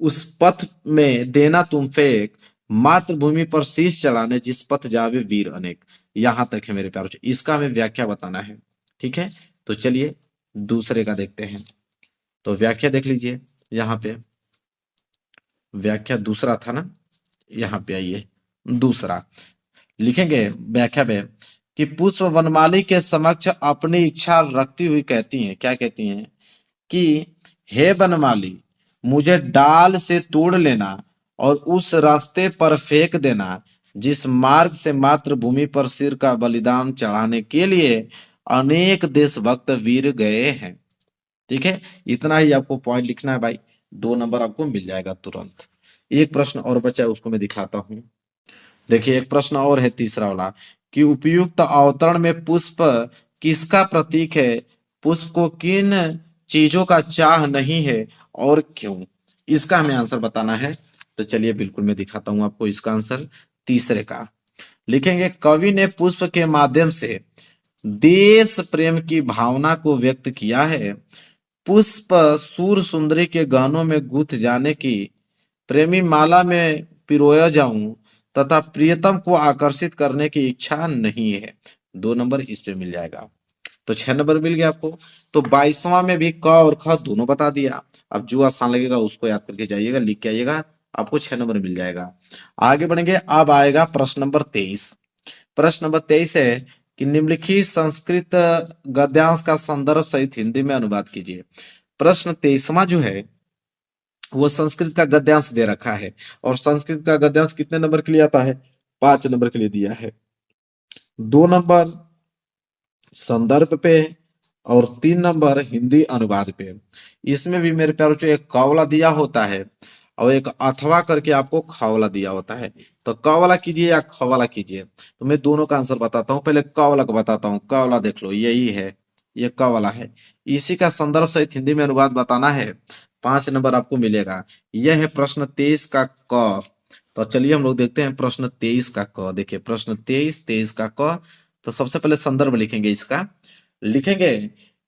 उस पथ में देना तुम फेंक, मातृभूमि पर शीश चढ़ाने जिस पथ जावे वीर अनेक। यहां तक है मेरे प्यारों। इसका हमें व्याख्या बताना है। ठीक है, तो चलिए दूसरे का देखते हैं। तो व्याख्या देख लीजिए। यहाँ पे व्याख्या दूसरा था ना, यहाँ पे आइए दूसरा लिखेंगे व्याख्या में कि पुष्प वनमाली के समक्ष अपनी इच्छा रखती हुई कहती हैं, क्या कहती हैं कि हे वनमाली, मुझे डाल से तोड़ लेना और उस रास्ते पर फेंक देना जिस मार्ग से मातृभूमि पर सिर का बलिदान चढ़ाने के लिए अनेक देशभक्त वीर गए हैं। ठीक है, इतना ही आपको पॉइंट लिखना है भाई। 2 नंबर आपको मिल जाएगा तुरंत। एक प्रश्न और बचा है, उसको मैं दिखाता हूं। देखिए एक प्रश्न और है तीसरा वाला कि उपयुक्त अवतरण में पुष्प किसका प्रतीक है, पुष्प को किन चीजों का चाह नहीं है और क्यों। इसका हमें आंसर बताना है। तो चलिए बिल्कुल मैं दिखाता हूं आपको इसका आंसर। तीसरे का लिखेंगे कवि ने पुष्प के माध्यम से देश प्रेम की भावना को व्यक्त किया है। पुष्प सूर सुंदरी के गानों में गुथ जाने की, प्रेमी माला में पिरोया जाऊं तथा प्रियतम को आकर्षित करने की इच्छा नहीं है। 2 नंबर इस पे मिल जाएगा। तो 6 नंबर मिल गया आपको। तो 22वां में भी क और ख दोनों बता दिया। अब जो आसान लगेगा उसको याद करके जाइएगा, लिख के आइएगा, आपको 6 नंबर मिल जाएगा। आगे बढ़ेंगे। अब आएगा प्रश्न नंबर 23। प्रश्न नंबर 23 है कि निम्नलिखित संस्कृत गद्यांश का संदर्भ सहित हिंदी में अनुवाद कीजिए। प्रश्न 23वां जो है वो संस्कृत का गद्यांश दे रखा है और संस्कृत का गद्यांश कितने नंबर के लिए आता है, 5 नंबर के लिए दिया है। 2 नंबर संदर्भ पे और 3 नंबर हिंदी अनुवाद पे। इसमें भी मेरे प्यारों एक कौला दिया होता है और एक अथवा करके आपको खवाला दिया होता है। तो क वाला कीजिए या ख वाला कीजिए। तो मैं दोनों का आंसर बताता हूँ। पहले क वाला को बताता हूँ। क वाला देख लो, यही है, ये क वाला है। इसी का संदर्भ सहित हिंदी में अनुवाद बताना है। 5 नंबर आपको मिलेगा। यह है प्रश्न 23 का क। तो चलिए हम लोग देखते हैं प्रश्न 23 का क। देखिए प्रश्न 23 का क। तो सबसे पहले संदर्भ लिखेंगे इसका। लिखेंगे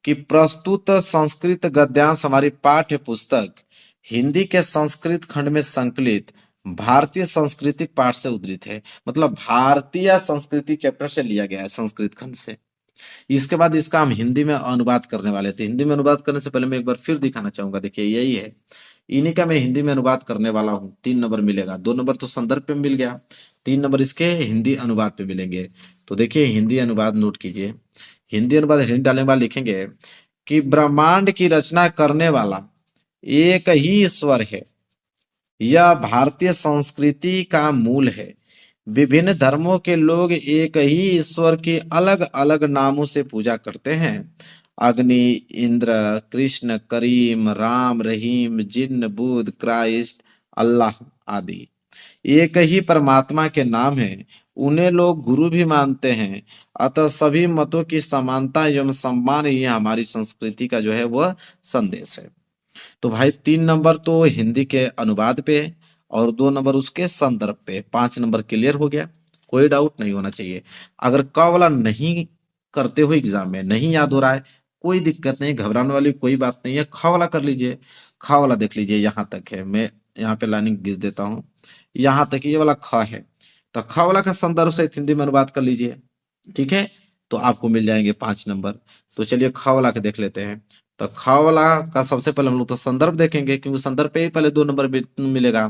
कि प्रस्तुत संस्कृत गद्यांश हमारी पाठ्य पुस्तक हिंदी के संस्कृत खंड में संकलित भारतीय सांस्कृतिक पाठ से उद्धृत है। मतलब भारतीय संस्कृति चैप्टर से लिया गया है, संस्कृत खंड से। इसके बाद इसका हम हिंदी में अनुवाद करने वाले थे। हिंदी में अनुवाद करने से पहले मैं एक बार फिर दिखाना चाहूंगा। देखिए यही है, इन्हीं का मैं हिंदी में अनुवाद करने वाला हूँ। 3 नंबर मिलेगा। 2 नंबर तो संदर्भ पे मिल गया, 3 नंबर इसके हिंदी अनुवाद पे मिलेंगे। तो देखिए हिंदी अनुवाद नोट कीजिए। हिंदी अनुवाद हिंदी डालने वाले लिखेंगे कि ब्रह्मांड की रचना करने वाला एक ही ईश्वर है। यह भारतीय संस्कृति का मूल है। विभिन्न धर्मों के लोग एक ही ईश्वर की अलग अलग नामों से पूजा करते हैं। अग्नि, इंद्र, कृष्ण, करीम, राम, रहीम, जिन्न, बुद्ध, क्राइस्ट, अल्लाह आदि एक ही परमात्मा के नाम है। उन्हें लोग गुरु भी मानते हैं। अतः सभी मतों की समानता एवं सम्मान ही हमारी संस्कृति का जो है वह संदेश है। तो भाई 3 नंबर तो हिंदी के अनुवाद पे और 2 नंबर उसके संदर्भ पे। 5 नंबर क्लियर हो गया, कोई डाउट नहीं होना चाहिए। अगर क वाला नहीं करते हो एग्जाम में, नहीं याद हो रहा है, कोई दिक्कत नहीं, घबराने वाली कोई बात नहीं है। ख वाला कर लीजिए। ख वाला देख लीजिए, यहाँ तक है, मैं यहाँ पे लाइनिंग खींच देता हूँ, यहाँ तक ये वाला ख है। तो ख वाला का संदर्भ से हिंदी में अनुवाद कर लीजिए, ठीक है, तो आपको मिल जाएंगे 5 नंबर। तो चलिए ख वाला के देख लेते हैं। तो ख वाला का सबसे पहले हम लोग तो संदर्भ देखेंगे, क्योंकि संदर्भ पे ही पहले 2 नंबर मिलेगा।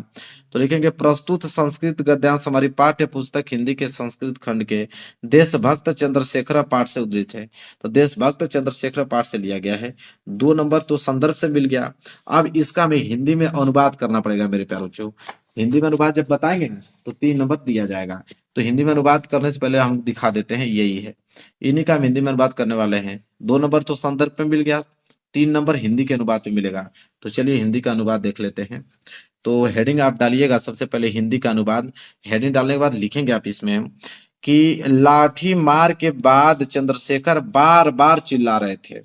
तो लिखेंगे प्रस्तुत संस्कृत गद्यांश हमारी पाठ्य पुस्तक हिंदी के संस्कृत खंड के देशभक्त चंद्रशेखर पाठ से उद्धृत है। तो देशभक्त चंद्रशेखर पाठ से लिया गया है। 2 नंबर तो संदर्भ से मिल गया। अब इसका हमें हिंदी में अनुवाद करना पड़ेगा मेरे प्यारों बच्चों। हिंदी में अनुवाद जब बताएंगे ना तो 3 नंबर दिया जाएगा। तो हिंदी में अनुवाद करने से पहले हम दिखा देते हैं, यही है, इन्हीं का हम हिंदी में अनुवाद करने वाले हैं। 2 नंबर तो संदर्भ पे मिल गया, 3 नंबर हिंदी के अनुवाद पे मिलेगा। तो चलिए हिंदी का अनुवाद देख लेते हैं। तो हेडिंग आप डालिएगा सबसे पहले हिंदी का अनुवाद। हेडिंग डालने के बाद लिखेंगे आप इसमें कि लाठी मार के बाद चंद्रशेखर बार बार चिल्ला रहे थे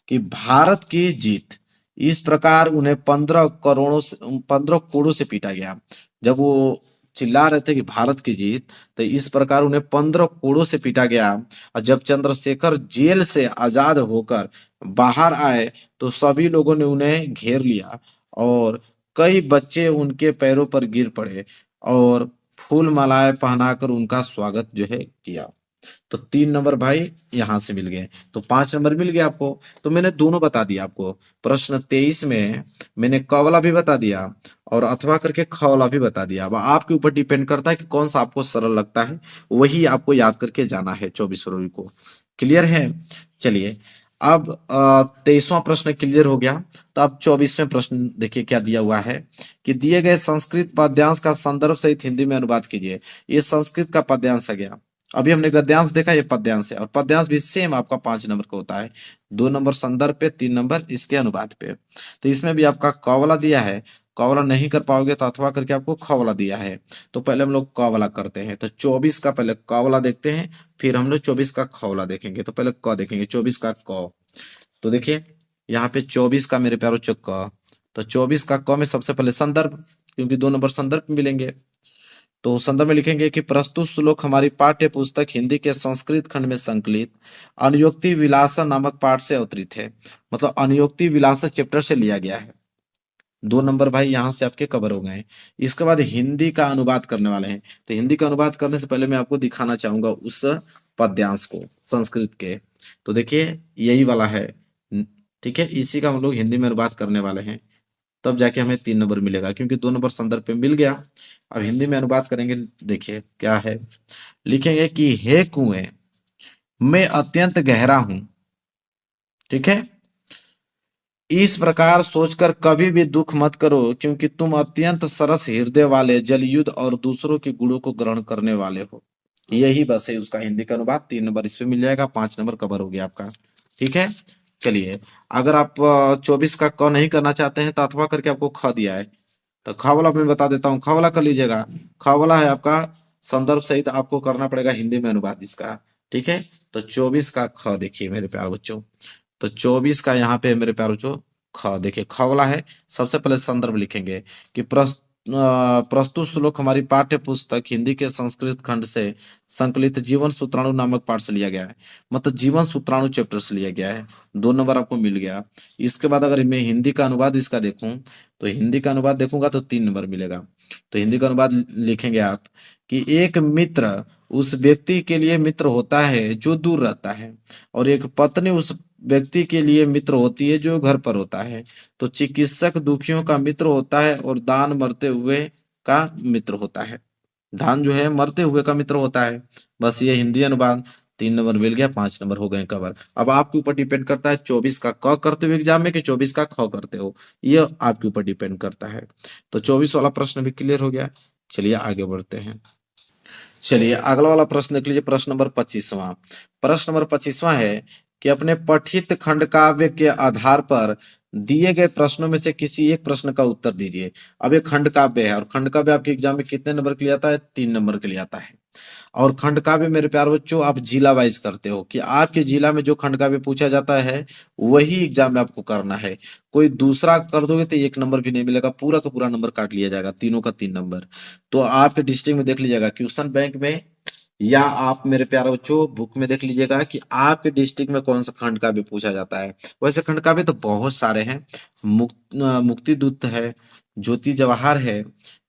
कि भारत की जीत। इस प्रकार उन्हें 15 कोड़ों से पीटा गया। जब वो चिल्ला रहे थे कि भारत की जीत, तो इस प्रकार उन्हें 15 कोड़ों से पीटा गया। और जब चंद्रशेखर जेल से आजाद होकर बाहर आए तो सभी लोगों ने उन्हें घेर लिया और कई बच्चे उनके पैरों पर गिर पड़े और फूल मालाएं पहनाकर उनका स्वागत जो है किया। तो 3 नंबर भाई यहां से मिल गए। तो 5 नंबर मिल गया आपको। तो मैंने दोनों बता दिया आपको। प्रश्न 23 में मैंने क वाला भी बता दिया और अथवा करके ख वाला भी बता दिया। अब आपके ऊपर डिपेंड करता है कि कौन सा आपको सरल लगता है, वही आपको याद करके जाना है 24 फरवरी को। क्लियर है? चलिए अब 23वां प्रश्न क्लियर हो गया। तो अब 24वें प्रश्न देखिए क्या दिया हुआ है कि दिए गए संस्कृत पद्यांश का संदर्भ सहित हिंदी में अनुवाद कीजिए। ये संस्कृत का पद्यांश आ गया। अभी हमने गद्यांश देखा, ये पद्यांश है, और पद्यांश भी सेम आपका 5 नंबर का होता है। 2 नंबर संदर्भ पे, 3 नंबर इसके अनुवाद पे। तो इसमें भी आपका क वाला दिया है, क वाला नहीं कर पाओगे तो अथवा करके आपको ख वाला दिया है। तो पहले हम लोग क वाला करते हैं। तो 24 का पहले क वाला देखते हैं, फिर हम लोग 24 का ख वाला देखेंगे। तो पहले क देखेंगे, 24 का क। तो देखिए यहाँ पे 24 का मेरे प्यारों क। तो 24 का क में सबसे पहले संदर्भ, क्योंकि 2 नंबर संदर्भ में मिलेंगे। तो संदर्भ में लिखेंगे कि प्रस्तुत श्लोक हमारी पाठ्य पुस्तक हिंदी के संस्कृत खंड में संकलित अनुयोक्ति विलासा नामक पाठ से अवतरित है। मतलब अनुयोक्ति विलासा चैप्टर से लिया गया है। 2 नंबर भाई यहाँ से आपके कवर हो गए। इसके बाद हिंदी का अनुवाद करने वाले हैं। तो हिंदी का अनुवाद करने से पहले मैं आपको दिखाना चाहूंगा उस पद्यांश को संस्कृत के। तो देखिए यही वाला है, ठीक है, इसी का हम लोग हिंदी में अनुवाद करने वाले हैं। तब जाके हमें 3 नंबर मिलेगा, क्योंकि 2 नंबर संदर्भ पे मिल गया। अब हिंदी में अनुवाद करेंगे। देखिए क्या है, लिखेंगे कि हे कुएं मैं अत्यंत गहरा हूं, ठीक है, इस प्रकार सोचकर कभी भी दुख मत करो, क्योंकि तुम अत्यंत सरस हृदय वाले, जलयुद्ध और दूसरों के गुणों को ग्रहण करने वाले हो। यही बस है उसका हिंदी का अनुवाद। 3 नंबर इस पे मिल जाएगा, 5 नंबर कवर हो गया आपका, ठीक है। चलिए अगर आप 24 का क नहीं करना चाहते हैं तो अथवा करके आपको ख दिया है। तो ख वाला मैं बता देता हूँ, ख वाला कर लीजिएगा। ख वाला है आपका संदर्भ सहित आपको करना पड़ेगा हिंदी में अनुवाद इसका, ठीक है। तो 24 का ख देखिए मेरे प्यारे बच्चों। तो 24 का यहाँ पे मेरे प्यारे बच्चों ख देखिए, ख वाला है। सबसे पहले संदर्भ लिखेंगे कि प्रस्तुत श्लोक हमारी पाठ्य पुस्तक हिंदी के संस्कृत खंड से संकलित जीवन सूत्राणु नामक पाठ से लिया गया है। मतलब जीवन सूत्राणु चैप्टर से लिया गया है। 2 नंबर आपको मिल गया। इसके बाद अगर मैं हिंदी का अनुवाद इसका देखूं, तो हिंदी का अनुवाद देखूंगा तो 3 नंबर मिलेगा। तो हिंदी का अनुवाद लिखेंगे आप कि एक मित्र उस व्यक्ति के लिए मित्र होता है जो दूर रहता है, और एक पत्नी उस व्यक्ति के लिए मित्र होती है जो घर पर होता है। तो चिकित्सक दुखियों का मित्र होता है और दान मरते हुए का मित्र होता है। दान जो है मरते हुए का मित्र होता है। बस ये हिंदी अनुवाद। 3 नंबर मिल गया, 5 नंबर हो गए कवर। अब आपके ऊपर डिपेंड करता है 24 का क करते हो एग्जाम में कि 24 का ख करते हो, ये आपके ऊपर डिपेंड करता है। तो 24 वाला प्रश्न भी क्लियर हो गया। चलिए आगे बढ़ते हैं। चलिए अगला वाला प्रश्न देख लीजिए, प्रश्न नंबर 25वां। प्रश्न नंबर 25वां है कि अपने पठित खंड काव्य के आधार पर दिए गए प्रश्नों में से किसी एक प्रश्न का उत्तर दीजिए। अब ये खंड काव्य है, और खंड काव्य आपके एग्जाम में कितने नंबर के लिए आता है? 3 नंबर के लिए आता है। और खंड काव्य मेरे प्यारे बच्चों आप जिला वाइज करते हो कि आपके जिला में जो खंड काव्य पूछा जाता है वही एग्जाम में आपको करना है। कोई दूसरा कर दोगे तो 1 नंबर भी नहीं मिलेगा, पूरा का पूरा नंबर काट लिया जाएगा, तीनों का 3 नंबर। तो आपके डिस्ट्रिक्ट में देख लीजिएगा क्वेश्चन बैंक में, या आप मेरे प्यारे बच्चों बुक में देख लीजिएगा कि आपके डिस्ट्रिक्ट में कौन सा खंड काव्य पूछा जाता है। वैसे खंड काव्य तो बहुत सारे हैं। मुक्ति दूत है, ज्योति जवाहर है,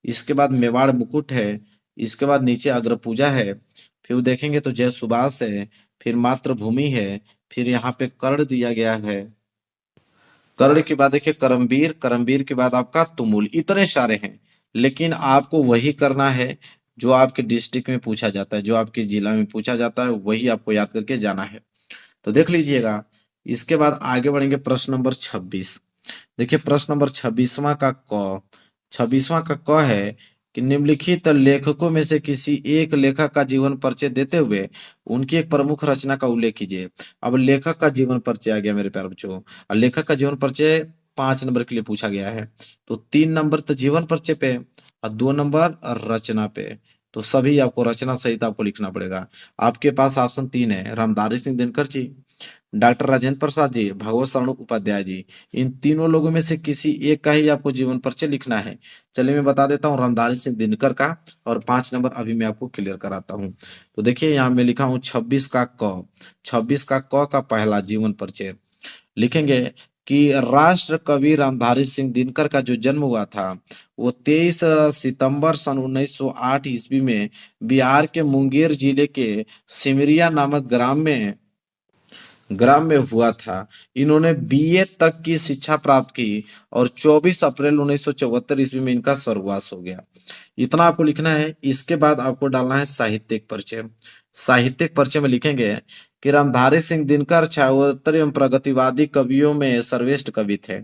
इसके बाद मेवाड़ मुकुट है, इसके बाद नीचे अग्र पूजा है, फिर देखेंगे तो जय सुभाष है, फिर मातृभूमि है, फिर यहाँ पे कर्ण दिया गया है, कर्ण के बाद देखिए करमवीर, करमवीर के बाद आपका तुमुल। इतने सारे हैं, लेकिन आपको वही करना है जो आपके डिस्ट्रिक्ट में पूछा जाता है, जो आपके जिला में पूछा जाता है वही आपको याद करके जाना है। तो देख लीजिएगा। इसके बाद आगे बढ़ेंगे प्रश्न नंबर 26। देखिए प्रश्न नंबर 26वां का क है कि निम्नलिखित लेखकों में से किसी एक लेखक का जीवन परिचय देते हुए उनकी एक प्रमुख रचना का उल्लेख कीजिए। अब लेखक का जीवन परिचय आ गया मेरे प्यारे बच्चों, और लेखक का जीवन परिचय 5 नंबर के लिए पूछा गया है। तो 3 नंबर तो जीवन परिचय पे और 2 नंबर रचना पे। तो सभी आपको रचना सहित आपको लिखना पड़ेगा। आपके पास ऑप्शन 3 है, रामधारी सिंह दिनकर जी, डॉक्टर राजेंद्र प्रसाद जी, भगवत शरण उपाध्याय जी। इन तीनों लोगों में से किसी एक का ही आपको जीवन परिचय लिखना है। चलिए मैं बता देता हूँ रामधारी सिंह दिनकर का, और 5 नंबर अभी मैं आपको क्लियर कराता हूँ। तो देखिए यहाँ मैं लिखा हूँ 26 का पहला जीवन परिचय लिखेंगे कि राष्ट्र कवि रामधारी सिंह दिनकर का जो जन्म हुआ था वो 23 सितंबर सन 1908 ईस्वी में बिहार के मुंगेर जिले के सिमरिया नामक ग्राम में हुआ था। इन्होंने बीए तक की शिक्षा प्राप्त की और 24 अप्रैल 1974 ईस्वी में इनका स्वर्गवास हो गया। इतना आपको लिखना है। इसके बाद आपको डालना है साहित्यिक परिचय। साहित्यिक परिचय में लिखेंगे कि रामधारी सिंह दिनकर छायावतर एवं प्रगतिवादी कवियों में सर्वश्रेष्ठ कवि थे।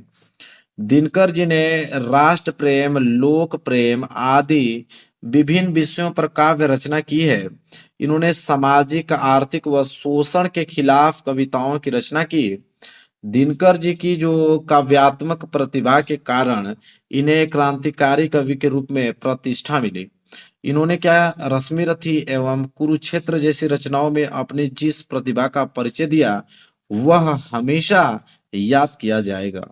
दिनकर जी ने राष्ट्र प्रेम, लोक प्रेम आदि विभिन्न विषयों पर काव्य रचना की है। इन्होंने सामाजिक, आर्थिक व शोषण के खिलाफ कविताओं की रचना की। दिनकर जी की जो काव्यात्मक प्रतिभा के कारण इन्हें क्रांतिकारी कवि के रूप में प्रतिष्ठा मिली। इन्होंने क्या रश्मि रथी एवं कुरुक्षेत्र जैसी रचनाओं में अपनी जिस प्रतिभा का परिचय दिया वह हमेशा याद किया जाएगा।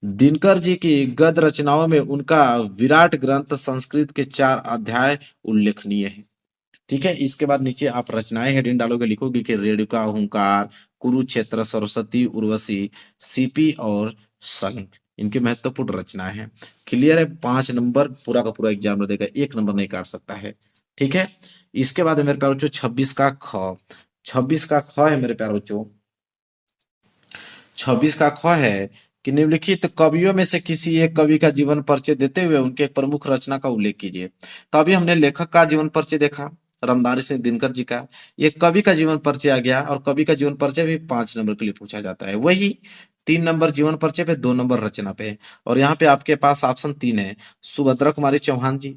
दिनकर जी की गद्य रचनाओं में उनका विराट ग्रंथ संस्कृत के 4 अध्याय उल्लेखनीय है। ठीक है। इसके बाद नीचे आप रचनाएं हेडिंग डालोगे, लिखोगे कि रेणुका, हुंकार, कुरुक्षेत्र, सरस्वती, उर्वशी, सीपी और संग इनकी महत्वपूर्ण रचनाएं हैं। क्लियर है। 5 नंबर पूरा का पूरा एग्जाम देगा, 1 नंबर नहीं काट सकता है। ठीक है। इसके बाद है मेरे प्यारे बच्चों 26 का ख। 26 का ख है मेरे प्यारे बच्चों, 26 का ख है कि निम्नलिखित कवियों में से किसी एक कवि का जीवन परिचय देते हुए उनके एक प्रमुख रचना का उल्लेख कीजिए। तो अभी हमने लेखक का जीवन परिचय देखा, रामधारी सिंह दिनकर जी का। ये कवि का जीवन परिचय आ गया, और कवि का जीवन परिचय भी 5 नंबर के लिए पूछा जाता है। वही 3 नंबर जीवन परिचय पे, 2 नंबर रचना पे। और यहाँ पे आपके पास ऑप्शन 3 है, सुभद्रा कुमारी चौहान जी।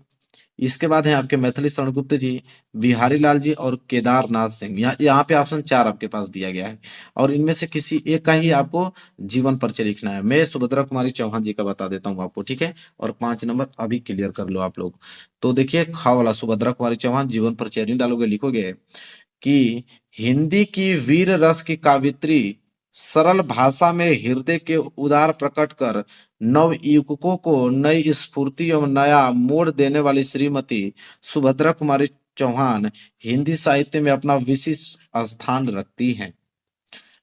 इसके बाद है आपके मैथिली शरण गुप्त जी, बिहारी लाल जी और केदारनाथ सिंह। यहाँ पे ऑप्शन 4 आपके पास दिया गया है, और इनमें से किसी एक का ही आपको जीवन परिचय लिखना है। मैं सुभद्रा कुमारी चौहान जी का बता देता हूँ आपको। ठीक है। और 5 नंबर अभी क्लियर कर लो आप लोग। तो देखिए खा वाला सुभद्रा कुमारी चौहान जीवन परिचय नहीं डालोगे, लिखोगे कि हिंदी की वीर रस की कावित्री सरल भाषा में हृदय के उदार प्रकट कर नव युवकों को नई स्फूर्ति एवं नया मोड़ देने वाली श्रीमती सुभद्रा कुमारी चौहान हिंदी साहित्य में अपना विशिष्ट स्थान रखती हैं।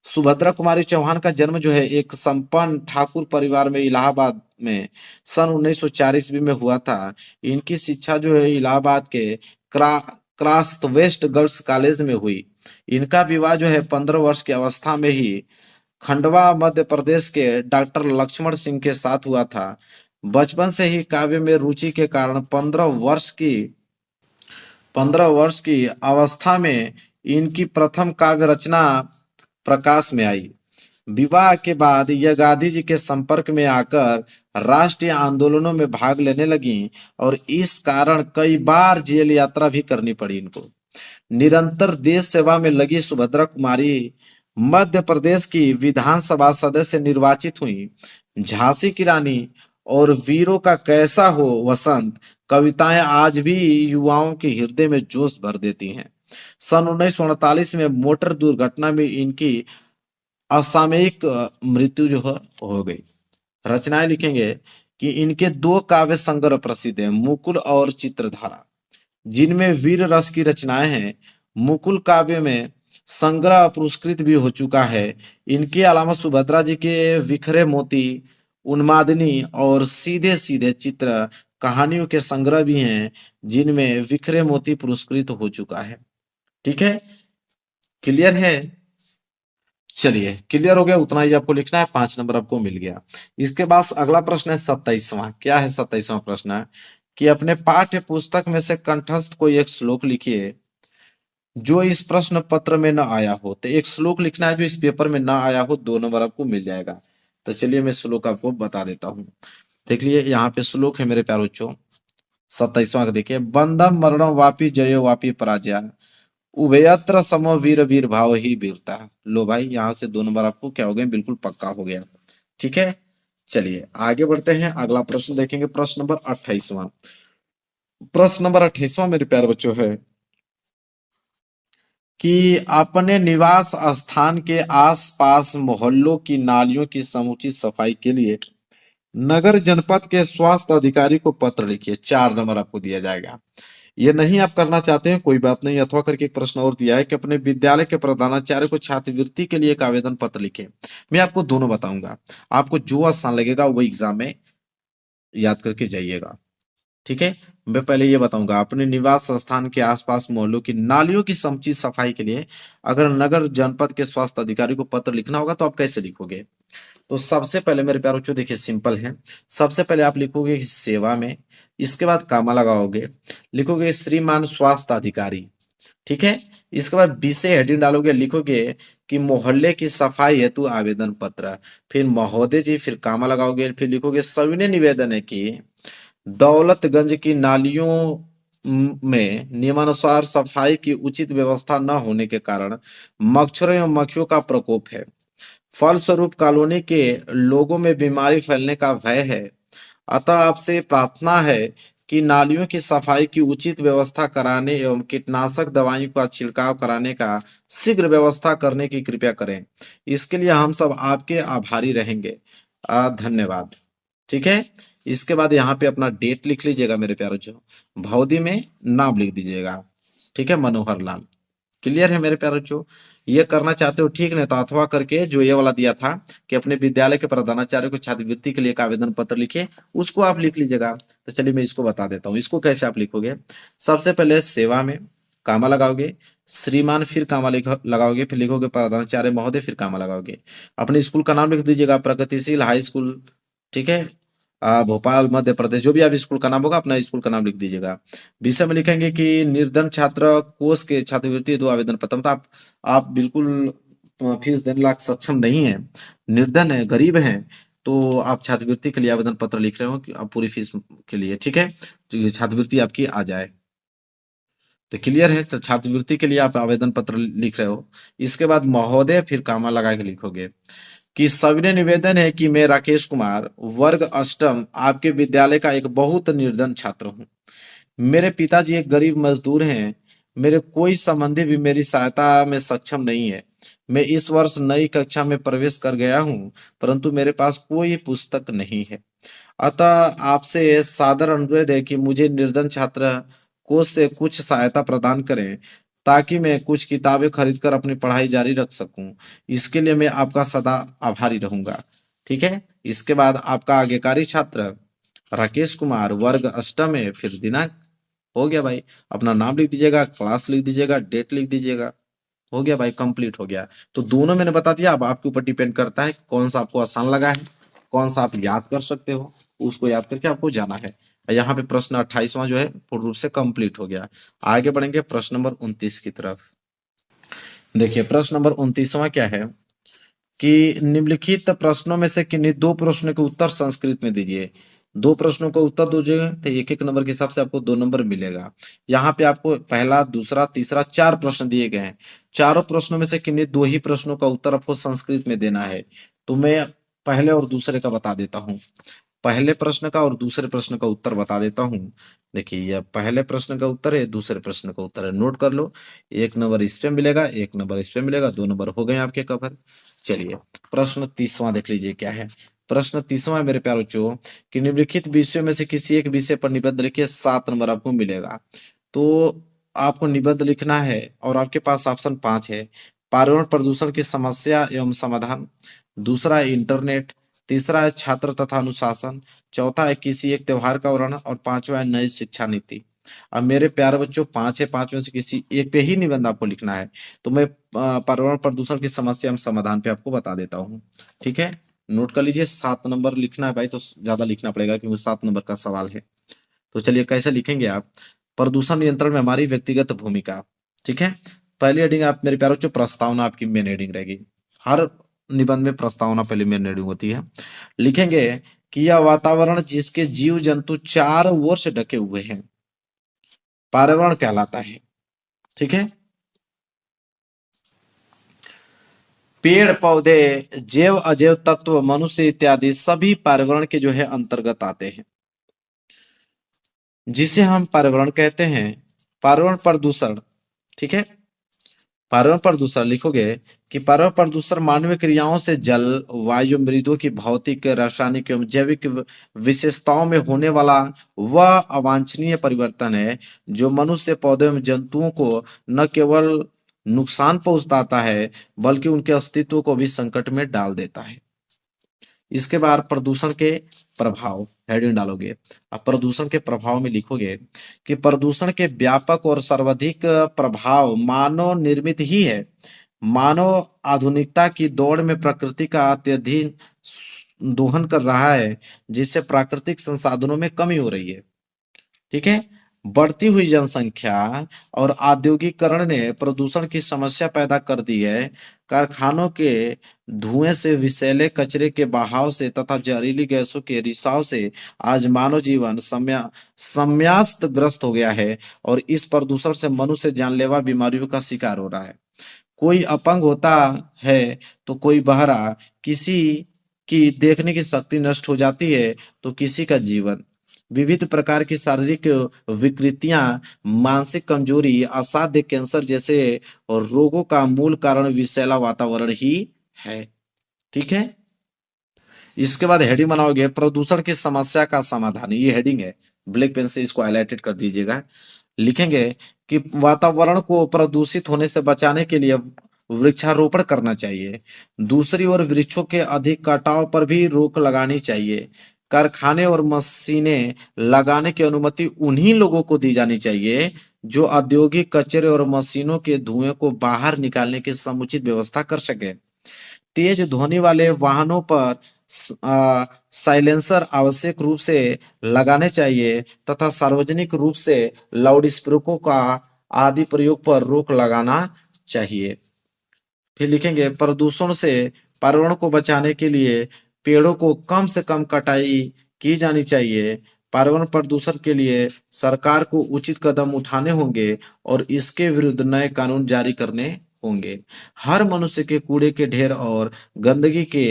सुभद्रा कुमारी चौहान का जन्म जो है एक संपन्न ठाकुर परिवार में इलाहाबाद में सन 1904 ईस्वी में हुआ था। इनकी शिक्षा जो है इलाहाबाद के क्रास्ट वेस्ट गर्ल्स कॉलेज में हुई। इनका विवाह जो है 15 वर्ष की अवस्था में ही खंडवा मध्य प्रदेश के डॉक्टर लक्ष्मण सिंह के साथ हुआ था। बचपन से ही काव्य में रुचि के कारण 15 वर्ष की अवस्था में इनकी प्रथम काव्य रचना प्रकाश में आई। विवाह के बाद यह गांधी जी के संपर्क में आकर राष्ट्रीय आंदोलनों में भाग लेने लगी, और इस कारण कई बार जेल यात्रा भी करनी पड़ी इनको। निरंतर देश सेवा में लगी सुभद्रा कुमारी मध्य प्रदेश की विधानसभा सदस्य निर्वाचित हुई। झांसी की रानी और वीरों का कैसा हो वसंत कविताएं आज भी युवाओं के हृदय में जोश भर देती हैं। सन 1948 में मोटर दुर्घटना में इनकी असामयिक मृत्यु जो है हो गई। रचनाएं लिखेंगे कि इनके दो काव्य संग्रह प्रसिद्ध हैं, मुकुल और चित्रधारा, जिनमें वीर रस की रचनाएं हैं। मुकुल काव्य में संग्रह पुरस्कृत भी हो चुका है। इनके अलावा सुभद्रा जी के विखरे मोती, उन्मादिनी और सीधे सीधे चित्र कहानियों के संग्रह भी हैं, जिनमें विखरे मोती पुरस्कृत हो चुका है। ठीक है, क्लियर है? चलिए, क्लियर हो गया, उतना ही आपको लिखना है, 5 नंबर आपको मिल गया। इसके बाद अगला प्रश्न है 27वां। क्या है 27वां प्रश्न? है कि अपने पाठ्य पुस्तक में से कंठस्थ कोई एक श्लोक लिखिए जो इस प्रश्न पत्र में न आया हो। तो एक श्लोक लिखना है जो इस पेपर में ना आया हो, 2 नंबर आपको मिल जाएगा। तो चलिए मैं श्लोक आपको बता देता हूँ। देख लिए, यहाँ पे श्लोक है मेरे प्यारे बच्चों, 27वां का देखिए, बंधम मरणम वापी जयो वापी पराजय, उभयत्र समो वीर वीर भाव ही वीरता। लो भाई, यहाँ से 2 नंबर आपको क्या हो गए, बिल्कुल पक्का हो गया। ठीक है, चलिए आगे बढ़ते हैं। अगला प्रश्न देखेंगे, प्रश्न नंबर 28वां। प्रश्न नंबर 28वां मेरे प्यारे बच्चों है कि अपने निवास स्थान के आसपास मोहल्लों की नालियों की समुचित सफाई के लिए नगर जनपद के स्वास्थ्य अधिकारी को पत्र लिखिए। 4 नंबर आपको दिया जाएगा। ये नहीं आप करना चाहते हैं, कोई बात नहीं। अथवा करके एक प्रश्न और दिया है कि अपने विद्यालय के प्रधानाचार्य को छात्रवृत्ति के लिए एक आवेदन पत्र लिखे। मैं आपको दोनों बताऊंगा, आपको जो आसान लगेगा वो एग्जाम में याद करके जाइएगा। ठीक है, मैं पहले ये बताऊंगा, अपने निवास स्थान के आसपास मोहल्लों की नालियों की समुचित सफाई के लिए अगर नगर जनपद के स्वास्थ्य अधिकारी को पत्र लिखना होगा तो आप कैसे लिखोगे? तो सबसे पहले मेरे प्यारे बच्चों देखिए, सिंपल है। सबसे पहले आप लिखोगे कि सेवा में, इसके बाद कामा लगाओगे, लिखोगे श्रीमान स्वास्थ्य अधिकारी। ठीक है, इसके बाद विषय हेडिंग डालोगे, लिखोगे कि मोहल्ले की सफाई हेतु आवेदन पत्र, फिर महोदय जी, फिर कामा लगाओगे, फिर लिखोगे सविनय निवेदन है कि दौलतगंज की नालियों में नियमानुसार सफाई की उचित व्यवस्था न होने के कारण मच्छरों एवं मक्खियों का प्रकोप है। फलस्वरूप कॉलोनी के लोगों में बीमारी फैलने का भय है। अतः आपसे प्रार्थना है कि नालियों की सफाई की उचित व्यवस्था कराने एवं कीटनाशक दवाइयों का छिड़काव कराने का शीघ्र व्यवस्था करने की कृपया करें। इसके लिए हम सब आपके आभारी रहेंगे। धन्यवाद। ठीक है, इसके बाद यहाँ पे अपना डेट लिख लीजिएगा मेरे प्यारों, जो भौदी में नाम लिख दीजिएगा। ठीक है, मनोहर लाल। क्लियर है मेरे प्यारे बच्चों? ये करना चाहते हो ठीक, नहीं तो अथवा करके जो ये वाला दिया था कि अपने विद्यालय के प्रधानाचार्य को छात्रवृत्ति के लिए एक आवेदन पत्र लिखे, उसको आप लिख लीजिएगा। तो चलिए मैं इसको बता देता हूँ, इसको कैसे आप लिखोगे। सबसे पहले सेवा में कामा लगाओगे, श्रीमान फिर कामा लगाओगे, फिर लिखोगे प्रधानाचार्य महोदय, फिर कामा लगाओगे। अपने स्कूल का नाम लिख दीजिएगा, प्रगतिशील हाई स्कूल। ठीक है, भोपाल मध्य प्रदेश, जो भी आप स्कूल का नाम होगा अपना स्कूल का नाम लिख दीजिएगा। विषय में लिखेंगे कि निर्धन छात्र कोष के छात्रवृत्ति दो आवेदन पत्र। मतलब आप बिल्कुल फीस देने लायक सक्षम नहीं है, निर्धन है, गरीब हैं, तो आप छात्रवृत्ति के लिए आवेदन पत्र लिख रहे हो कि आप पूरी फीस के लिए। ठीक है, तो ये छात्रवृत्ति आपकी आ जाए। तो क्लियर है, तो छात्रवृत्ति के लिए आप आवेदन पत्र लिख रहे हो। इसके बाद महोदय फिर कामा लगा के लिखोगे कि सविनय निवेदन है कि मैं राकेश कुमार वर्ग अष्टम आपके विद्यालय का एक बहुत निर्धन छात्र हूँ। मेरे पिताजी एक गरीब मजदूर हैं। मेरे कोई संबंधी भी मेरी सहायता में सक्षम नहीं है। मैं इस वर्ष नई कक्षा में प्रवेश कर गया हूँ, परंतु मेरे पास कोई पुस्तक नहीं है। अतः आपसे सादर अनुरोध है कि मुझे निर्धन छात्र कोष से कुछ सहायता प्रदान करें, ताकि मैं कुछ किताबें खरीदकर अपनी पढ़ाई जारी रख सकूं। इसके लिए मैं आपका सदा आभारी रहूंगा। ठीक है, इसके बाद आपका आज्ञाकारी छात्र राकेश कुमार वर्ग अष्टम में, फिर दिनांक। हो गया भाई, अपना नाम लिख दीजिएगा, क्लास लिख दीजिएगा, डेट लिख दीजिएगा। हो गया भाई, कंप्लीट हो गया। तो दोनों मैंने बता दिया, अब आपके ऊपर डिपेंड करता है कौन सा आपको आसान लगा है, कौन सा आप याद कर सकते हो, उसको याद करके आपको जाना है। यहाँ पे प्रश्न 28वां जो है पूर्ण रूप से कंप्लीट हो गया। आगे बढ़ेंगे प्रश्न नंबर 29 की तरफ। देखिए, प्रश्न नंबर 29वां क्या है कि निम्नलिखित प्रश्नों में से किन्हीं दो प्रश्नों के उत्तर संस्कृत में दीजिए। दो प्रश्नों का उत्तर दीजिएगा तो एक एक नंबर के हिसाब से आपको 2 नंबर मिलेगा। यहाँ पे आपको पहला, दूसरा, तीसरा, 4 प्रश्न दिए गए हैं। चारों प्रश्नों में से किन्हीं दो ही प्रश्नों का उत्तर आपको संस्कृत में देना है। तो मैं पहले और दूसरे का बता देता हूँ। पहले प्रश्न का और दूसरे प्रश्न का उत्तर बता देता हूँ। देखिए यह पहले प्रश्न का उत्तर है, दूसरे प्रश्न का उत्तर है, नोट कर लो। 1 नंबर इस पे मिलेगा, 1 नंबर इस पे मिलेगा, 2 नंबर हो गए आपके कवर। चलिए प्रश्न 30वां देख लीजिए क्या है। प्रश्न 30वां मेरे प्यारे बच्चों कि निम्नलिखित विषयों में से किसी एक विषय पर निबंध लिखिए, 7 नंबर आपको मिलेगा। तो आपको निबंध लिखना है और आपके पास ऑप्शन 5 है। पर्यावरण प्रदूषण की समस्या एवं समाधान, दूसरा है इंटरनेट, तीसरा है छात्र तथा अनुशासन, चौथा है किसी एक त्योहार का वर्णन और पांचवा है नई शिक्षा नीति। अब मेरे प्यारे बच्चों 5 है, 5 में से किसी एक पे ही निबंध आपको लिखना है। तो मैं पर्यावरण प्रदूषण की समस्या एवं समाधान पे आपको बता देता हूँ। ठीक है, नोट कर लीजिए। 7 नंबर लिखना है भाई, तो ज्यादा लिखना पड़ेगा क्योंकि 7 नंबर का सवाल है। तो चलिए कैसे लिखेंगे आप। प्रदूषण नियंत्रण में हमारी व्यक्तिगत भूमिका। ठीक है, पहली हेडिंग आप मेरे प्यारे बच्चों प्रस्तावना आपकी मेन हेडिंग रहेगी। हर निबंध में प्रस्तावना पहले मेन हेडिंग होती है। लिखेंगे कि यह वातावरण जिसके जीव जंतु चारों ओर से ढके हुए हैं पर्यावरण कहलाता है। ठीक है, पेड़ पौधे जैव अजैव तत्व मनुष्य इत्यादि सभी पर्यावरण के जो है अंतर्गत आते हैं, जिसे हम पर्यावरण कहते हैं। पर्यावरण प्रदूषण, ठीक है, पर्यावरण प्रदूषण लिखोगे कि पर्यावरण प्रदूषण मानवीय क्रियाओं से जल वायु मृदों की भौतिक रासायनिक एवं जैविक विशेषताओं में होने वाला वह अवांछनीय परिवर्तन है जो मनुष्य पौधों एवं जंतुओं को न केवल नुकसान पहुंचाता है बल्कि उनके अस्तित्व को भी संकट में डाल देता है। इसके बाद प्रदूषण के प्रभाव हेडिंग डालोगे। अब प्रदूषण के प्रभाव में लिखोगे कि प्रदूषण के व्यापक और सर्वाधिक प्रभाव मानव निर्मित ही है। मानव आधुनिकता की दौड़ में प्रकृति का अत्यधिक दोहन कर रहा है, जिससे प्राकृतिक संसाधनों में कमी हो रही है। ठीक है, बढ़ती हुई जनसंख्या और औद्योगिकरण ने प्रदूषण की समस्या पैदा कर दी है। कारखानों के धुएं से, विषैले कचरे के बहाव से तथा जहरीली गैसों के रिसाव से आज मानव जीवन सम्यास्त ग्रस्त हो गया है और इस प्रदूषण से मनुष्य जानलेवा बीमारियों का शिकार हो रहा है। कोई अपंग होता है तो कोई बहरा, किसी की देखने की शक्ति नष्ट हो जाती है तो किसी का जीवन। विविध प्रकार की शारीरिक विकृतियां, मानसिक कमजोरी, असाध्य कैंसर जैसे रोगों का मूल कारण विषैला वातावरण ही है। ठीक है, इसके बाद हेडिंग बनाओगे प्रदूषण की समस्या का समाधान। ये हेडिंग है, ब्लैक पेन से इसको हाईलाइटेड कर दीजिएगा। लिखेंगे कि वातावरण को प्रदूषित होने से बचाने के लिए वृक्षारोपण करना चाहिए। दूसरी ओर वृक्षों के अधिक कटाव पर भी रोक लगानी चाहिए। कारखाने और मशीनें लगाने की अनुमति उन्हीं लोगों को दी जानी चाहिए जो औद्योगिक कचरे और मशीनों के धुएं को बाहर निकालने की समुचित व्यवस्था कर सके। तेज ध्वनि वाले वाहनों पर साइलेंसर आवश्यक रूप से लगाने चाहिए तथा सार्वजनिक रूप से लाउड स्पीकरों का आदि प्रयोग पर रोक लगाना चाहिए। फिर लिखेंगे प्रदूषण से पर्यावरण को बचाने के लिए पेड़ों को कम से कम कटाई की जानी चाहिए। पर्यावरण प्रदूषण के लिए सरकार को उचित कदम उठाने होंगे और इसके विरुद्ध नए कानून जारी करने होंगे। हर मनुष्य के कूड़े के ढेर और गंदगी के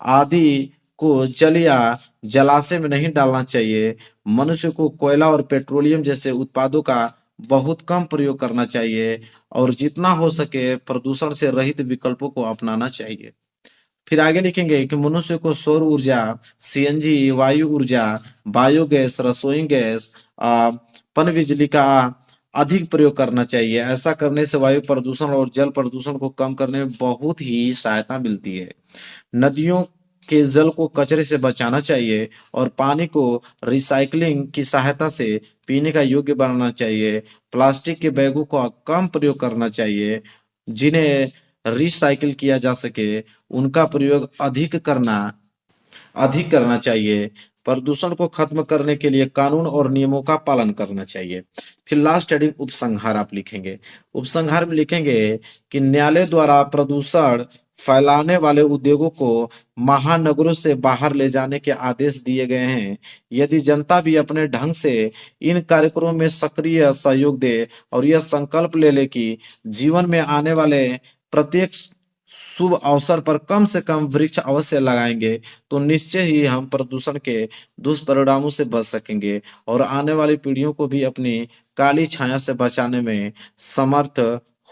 आदि को जल या जलाशय में नहीं डालना चाहिए। मनुष्य को कोयला और पेट्रोलियम जैसे उत्पादों का बहुत कम प्रयोग करना चाहिए और जितना हो सके प्रदूषण से रहित विकल्पों को अपनाना चाहिए। फिर आगे लिखेंगे कि मनुष्य को सौर ऊर्जा, सीएनजी, वायु ऊर्जा, बायोगैस, रसोई गैस, पन बिजली का अधिक प्रयोग करना चाहिए। ऐसा करने से वायु प्रदूषण और जल प्रदूषण को कम करने में बहुत ही सहायता मिलती है। नदियों के जल को कचरे से बचाना चाहिए और पानी को रिसाइकलिंग की सहायता से पीने का योग्य बनाना चाहिए। प्लास्टिक के बैगों का कम प्रयोग करना चाहिए। जिन्हें रिसाइकिल किया जा सके उनका प्रयोग अधिक करना चाहिए। प्रदूषण को खत्म करने के लिए कानून और नियमों का पालन करना चाहिए। फिर लास्ट हेडिंग उपसंहार आप लिखेंगे। उपसंहार में लिखेंगे कि न्यायालय द्वारा प्रदूषण फैलाने वाले उद्योगों को महानगरों से बाहर ले जाने के आदेश दिए गए हैं। यदि जनता भी अपने ढंग से इन कार्यक्रमों में सक्रिय सहयोग दे और यह संकल्प ले ले कि जीवन में आने वाले प्रत्येक शुभ अवसर पर कम से कम वृक्ष अवश्य लगाएंगे तो निश्चय ही हम प्रदूषण के दुष्परिणामों से बच सकेंगे और आने वाली पीढ़ियों को भी अपनी काली छाया से बचाने में समर्थ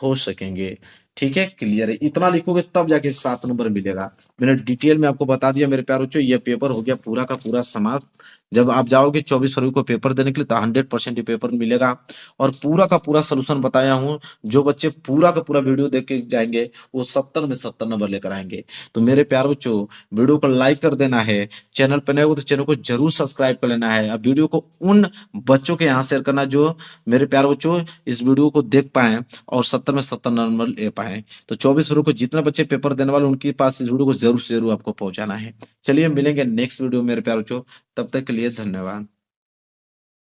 हो सकेंगे। ठीक है, क्लियर है? इतना लिखोगे तब जाके 7 नंबर मिलेगा। मैंने डिटेल में आपको बता दिया मेरे प्यारे बच्चों, ये पेपर हो गया पूरा का पूरा समाप्त। जब आप जाओगे 24 फरवरी को पेपर देने के लिए तो 100% ये पेपर मिलेगा और पूरा का पूरा सोल्यूशन बताया हूँ। जो बच्चे पूरा का पूरा वीडियो देख के जाएंगे वो 70 में 70 नंबर लेकर आएंगे। तो मेरे प्यारे बच्चों, वीडियो को लाइक कर देना है, चैनल पर नए हो तो चैनल को जरूर सब्सक्राइब कर लेना है। अब वीडियो को उन बच्चों के यहाँ शेयर करना जो मेरे प्यारे बच्चों इस वीडियो को देख पाए और 70 में 70 नंबर ले पाए। तो 24 फरवरी को जितने बच्चे पेपर देने वाले उनके पास इस वीडियो को जरूर से जरूर आपको पहुंचाना है। चलिए मिलेंगे नेक्स्ट वीडियो मेरे प्यारे बच्चों, तब तक के लिए धन्यवाद।